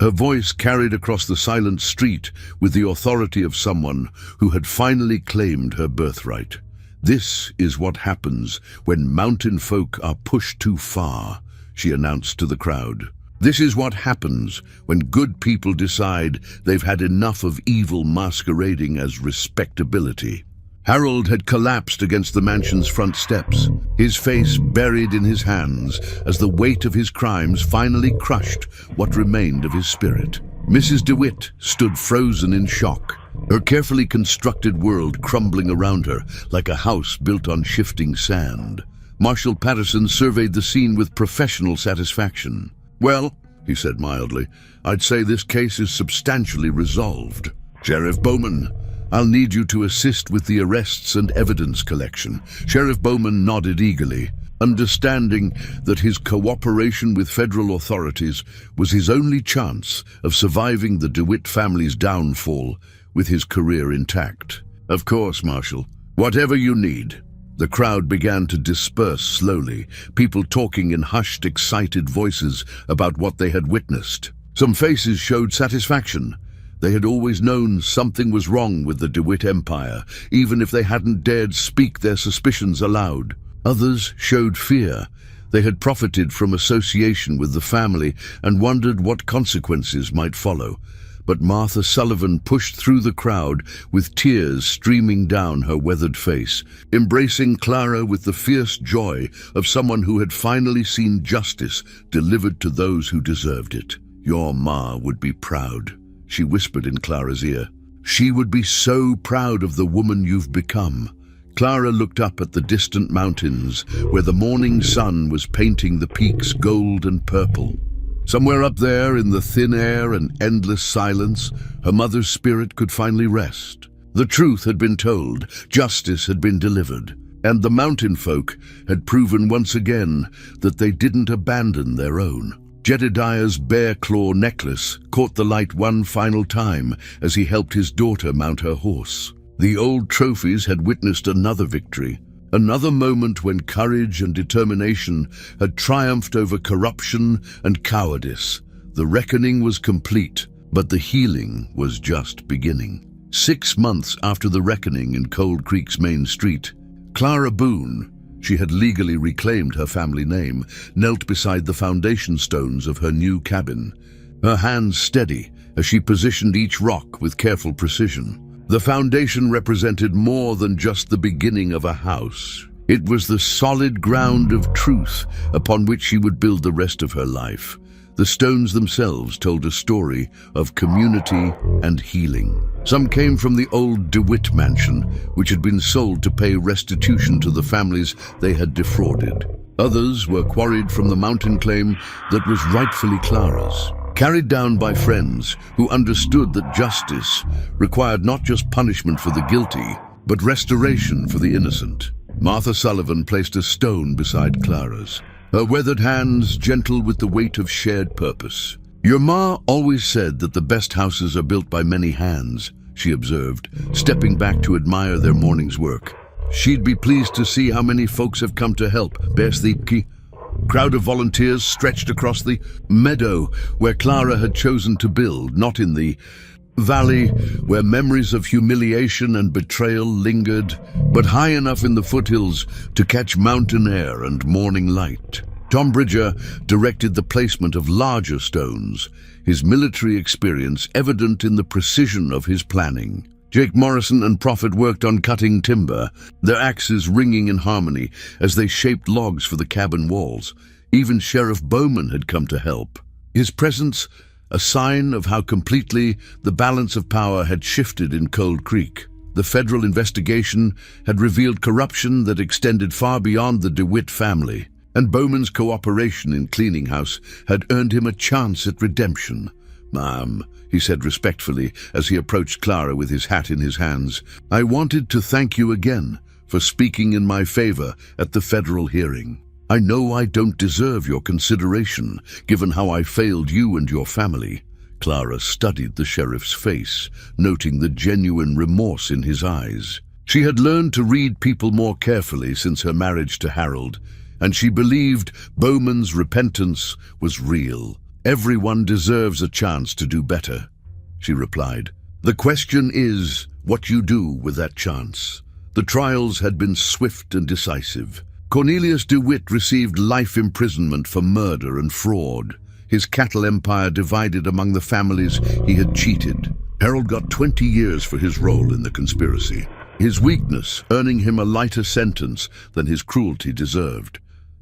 her voice carried across the silent street with the authority of someone who had finally claimed her birthright. "This is what happens when mountain folk are pushed too far," she announced to the crowd. "This is what happens when good people decide they've had enough of evil masquerading as respectability." Harold had collapsed against the mansion's front steps, his face buried in his hands as the weight of his crimes finally crushed what remained of his spirit. Mrs. DeWitt stood frozen in shock, her carefully constructed world crumbling around her like a house built on shifting sand. Marshal Patterson surveyed the scene with professional satisfaction. "Well," he said mildly, "I'd say this case is substantially resolved. Sheriff Bowman, I'll need you to assist with the arrests and evidence collection." Sheriff Bowman nodded eagerly, understanding that his cooperation with federal authorities was his only chance of surviving the DeWitt family's downfall with his career intact. "Of course, Marshal. Whatever you need." The crowd began to disperse slowly, people talking in hushed, excited voices about what they had witnessed. Some faces showed satisfaction. They had always known something was wrong with the DeWitt Empire, even if they hadn't dared speak their suspicions aloud. Others showed fear. They had profited from association with the family and wondered what consequences might follow. But Martha Sullivan pushed through the crowd with tears streaming down her weathered face, embracing Clara with the fierce joy of someone who had finally seen justice delivered to those who deserved it. "Your ma would be proud," she whispered in Clara's ear. "She would be so proud of the woman you've become." Clara looked up at the distant mountains, where the morning sun was painting the peaks gold and purple. Somewhere up there, in the thin air and endless silence, her mother's spirit could finally rest. The truth had been told, justice had been delivered, and the mountain folk had proven once again that they didn't abandon their own. Jedediah's bear claw necklace caught the light one final time as he helped his daughter mount her horse. The old trophies had witnessed another victory, another moment when courage and determination had triumphed over corruption and cowardice. The reckoning was complete, but the healing was just beginning. 6 months after the reckoning in Cold Creek's Main Street, Clara Boone, she had legally reclaimed her family name, knelt beside the foundation stones of her new cabin, her hands steady as she positioned each rock with careful precision. The foundation represented more than just the beginning of a house. It was the solid ground of truth upon which she would build the rest of her life. The stones themselves told a story of community and healing. Some came from the old DeWitt mansion, which had been sold to pay restitution to the families they had defrauded. Others were quarried from the mountain claim that was rightfully Clara's, carried down by friends who understood that justice required not just punishment for the guilty, but restoration for the innocent. Martha Sullivan placed a stone beside Clara's, her weathered hands gentle with the weight of shared purpose. "Your ma always said that the best houses are built by many hands," she observed, stepping back to admire their morning's work. "She'd be pleased to see how many folks have come to help, Bersthipki." Crowd of volunteers stretched across the meadow where Clara had chosen to build, not in the valley where memories of humiliation and betrayal lingered, but high enough in the foothills to catch mountain air and morning light. Tom Bridger directed the placement of larger stones, his military experience evident in the precision of his planning. Jake Morrison and Prophet worked on cutting timber, their axes ringing in harmony as they shaped logs for the cabin walls. Even Sheriff Bowman had come to help, his presence a sign of how completely the balance of power had shifted in Cold Creek. The federal investigation had revealed corruption that extended far beyond the DeWitt family, and Bowman's cooperation in cleaning house had earned him a chance at redemption. "Ma'am," he said respectfully as he approached Clara with his hat in his hands, "I wanted to thank you again for speaking in my favor at the federal hearing. I know I don't deserve your consideration, given how I failed you and your family." Clara studied the sheriff's face, noting the genuine remorse in his eyes. She had learned to read people more carefully since her marriage to Harold, and she believed Bowman's repentance was real. "Everyone deserves a chance to do better," she replied. "The question is what you do with that chance." The trials had been swift and decisive. Cornelius DeWitt received life imprisonment for murder and fraud, his cattle empire divided among the families he had cheated. Harold got 20 years for his role in the conspiracy, his weakness earning him a lighter sentence than his cruelty deserved.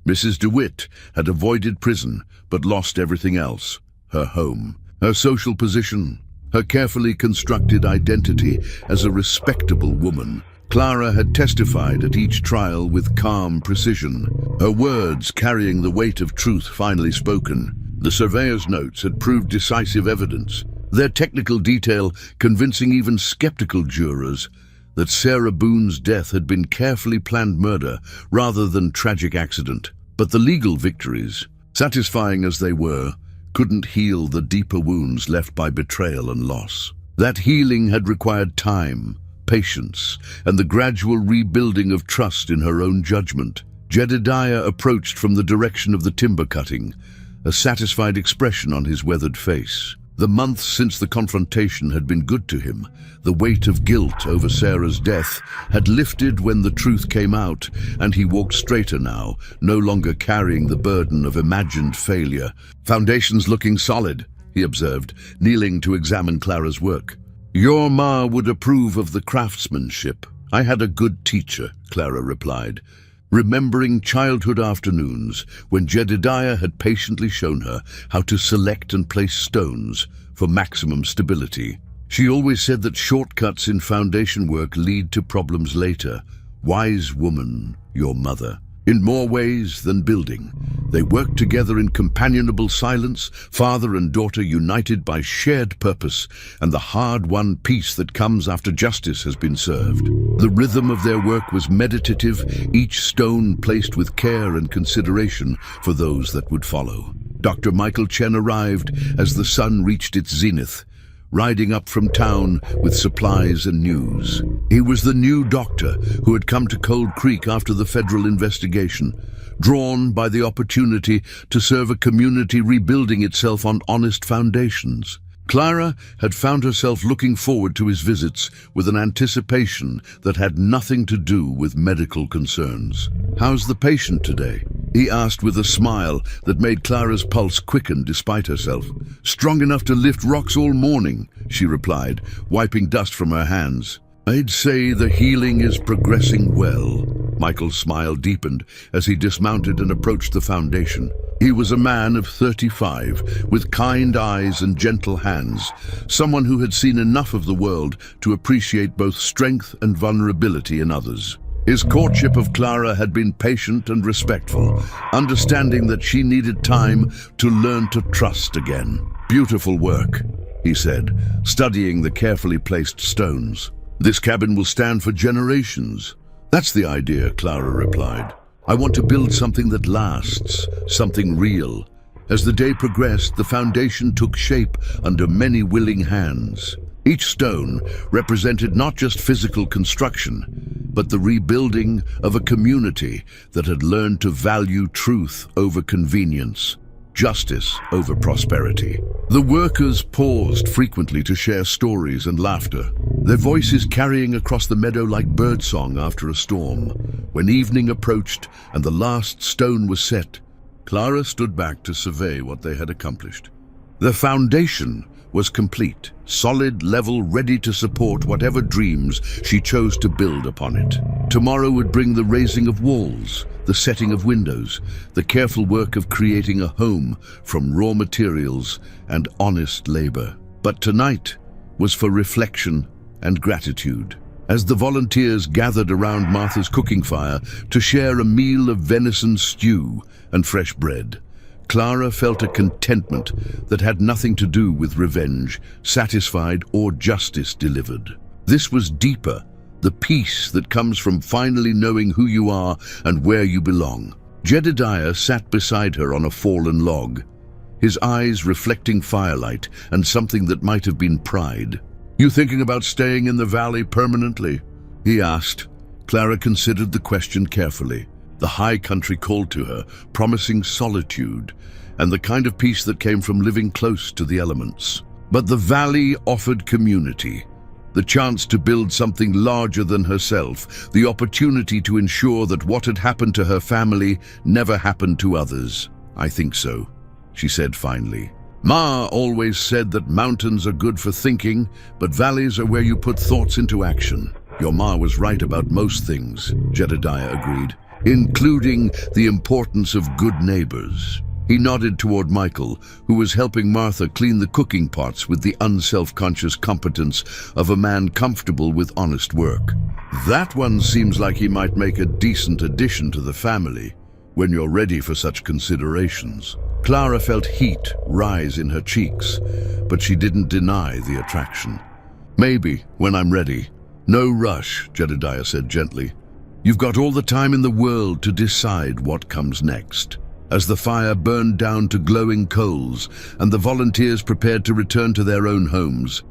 Mrs. DeWitt had avoided prison, but lost everything else: her home, her social position, her carefully constructed identity as a respectable woman. Clara had testified at each trial with calm precision, her words carrying the weight of truth finally spoken. The surveyor's notes had proved decisive evidence, their technical detail convincing even skeptical jurors that Sarah Boone's death had been carefully planned murder rather than tragic accident. But the legal victories, satisfying as they were, couldn't heal the deeper wounds left by betrayal and loss. That healing had required time, patience, and the gradual rebuilding of trust in her own judgment. Jedediah approached from the direction of the timber cutting, a satisfied expression on his weathered face. The months since the confrontation had been good to him. The weight of guilt over Sarah's death had lifted when the truth came out, and he walked straighter now, no longer carrying the burden of imagined failure. "Foundation's looking solid," he observed, kneeling to examine Clara's work. "Your ma would approve of the craftsmanship. I had a good teacher," Clara replied, remembering childhood afternoons when Jedediah had patiently shown her how to select and place stones for maximum stability. She always said that shortcuts in foundation work lead to problems later. Wise woman, your mother. In more ways than building, they worked together in companionable silence, father and daughter united by shared purpose and the hard-won peace that comes after justice has been served. The rhythm of their work was meditative, each stone placed with care and consideration for those that would follow. Dr. Michael Chen arrived as the sun reached its zenith, riding up from town with supplies and news. He was the new doctor who had come to Cold Creek after the federal investigation, drawn by the opportunity to serve a community rebuilding itself on honest foundations. Clara had found herself looking forward to his visits with an anticipation that had nothing to do with medical concerns. "How's the patient today?" he asked with a smile that made Clara's pulse quicken despite herself. "Strong enough to lift rocks all morning," she replied, wiping dust from her hands. "I'd say the healing is progressing well." Michael's smile deepened as he dismounted and approached the foundation. He was a man of 35, with kind eyes and gentle hands, someone who had seen enough of the world to appreciate both strength and vulnerability in others. His courtship of Clara had been patient and respectful, understanding that she needed time to learn to trust again. "Beautiful work," he said, studying the carefully placed stones. "This cabin will stand for generations." "That's the idea," Clara replied. "I want to build something that lasts, something real." As the day progressed, the foundation took shape under many willing hands. Each stone represented not just physical construction, but the rebuilding of a community that had learned to value truth over convenience, justice over prosperity. The workers paused frequently to share stories and laughter, their voices carrying across the meadow like birdsong after a storm. When evening approached and the last stone was set, Clara stood back to survey what they had accomplished. The foundation was complete, solid, level, ready to support whatever dreams she chose to build upon it. Tomorrow would bring the raising of walls, the setting of windows, the careful work of creating a home from raw materials and honest labor. But tonight was for reflection and gratitude. As the volunteers gathered around Martha's cooking fire to share a meal of venison stew and fresh bread, Clara felt a contentment that had nothing to do with revenge, satisfied, or justice delivered. This was deeper, the peace that comes from finally knowing who you are and where you belong. Jedediah sat beside her on a fallen log, his eyes reflecting firelight and something that might have been pride. "You thinking about staying in the valley permanently?" he asked. Clara considered the question carefully. The high country called to her, promising solitude and the kind of peace that came from living close to the elements. But the valley offered community, the chance to build something larger than herself, the opportunity to ensure that what had happened to her family never happened to others. "I think so," she said finally. "Ma always said that mountains are good for thinking, but valleys are where you put thoughts into action." "Your ma was right about most things," Jedediah agreed, "including the importance of good neighbors." He nodded toward Michael, who was helping Martha clean the cooking pots with the unself-conscious competence of a man comfortable with honest work. "That one seems like he might make a decent addition to the family when you're ready for such considerations." Clara felt heat rise in her cheeks, but she didn't deny the attraction. "Maybe, when I'm ready. No rush," Jedediah said gently. "You've got all the time in the world to decide what comes next." As the fire burned down to glowing coals and the volunteers prepared to return to their own homes,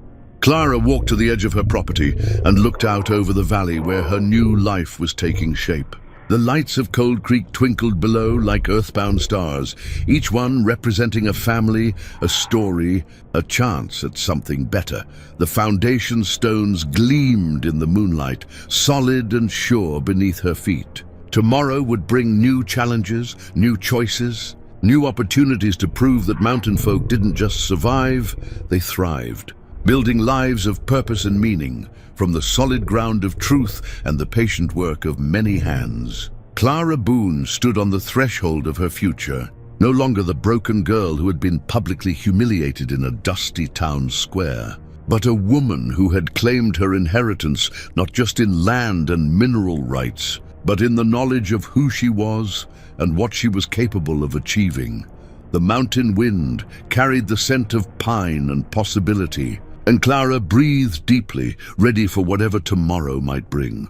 Clara walked to the edge of her property and looked out over the valley where her new life was taking shape. The lights of Cold Creek twinkled below like earthbound stars, each one representing a family, a story, a chance at something better. The foundation stones gleamed in the moonlight, solid and sure beneath her feet. Tomorrow would bring new challenges, new choices, new opportunities to prove that mountain folk didn't just survive, they thrived, building lives of purpose and meaning from the solid ground of truth and the patient work of many hands. Clara Boone stood on the threshold of her future, no longer the broken girl who had been publicly humiliated in a dusty town square, but a woman who had claimed her inheritance not just in land and mineral rights, but in the knowledge of who she was and what she was capable of achieving. The mountain wind carried the scent of pine and possibility, and Clara breathed deeply, ready for whatever tomorrow might bring.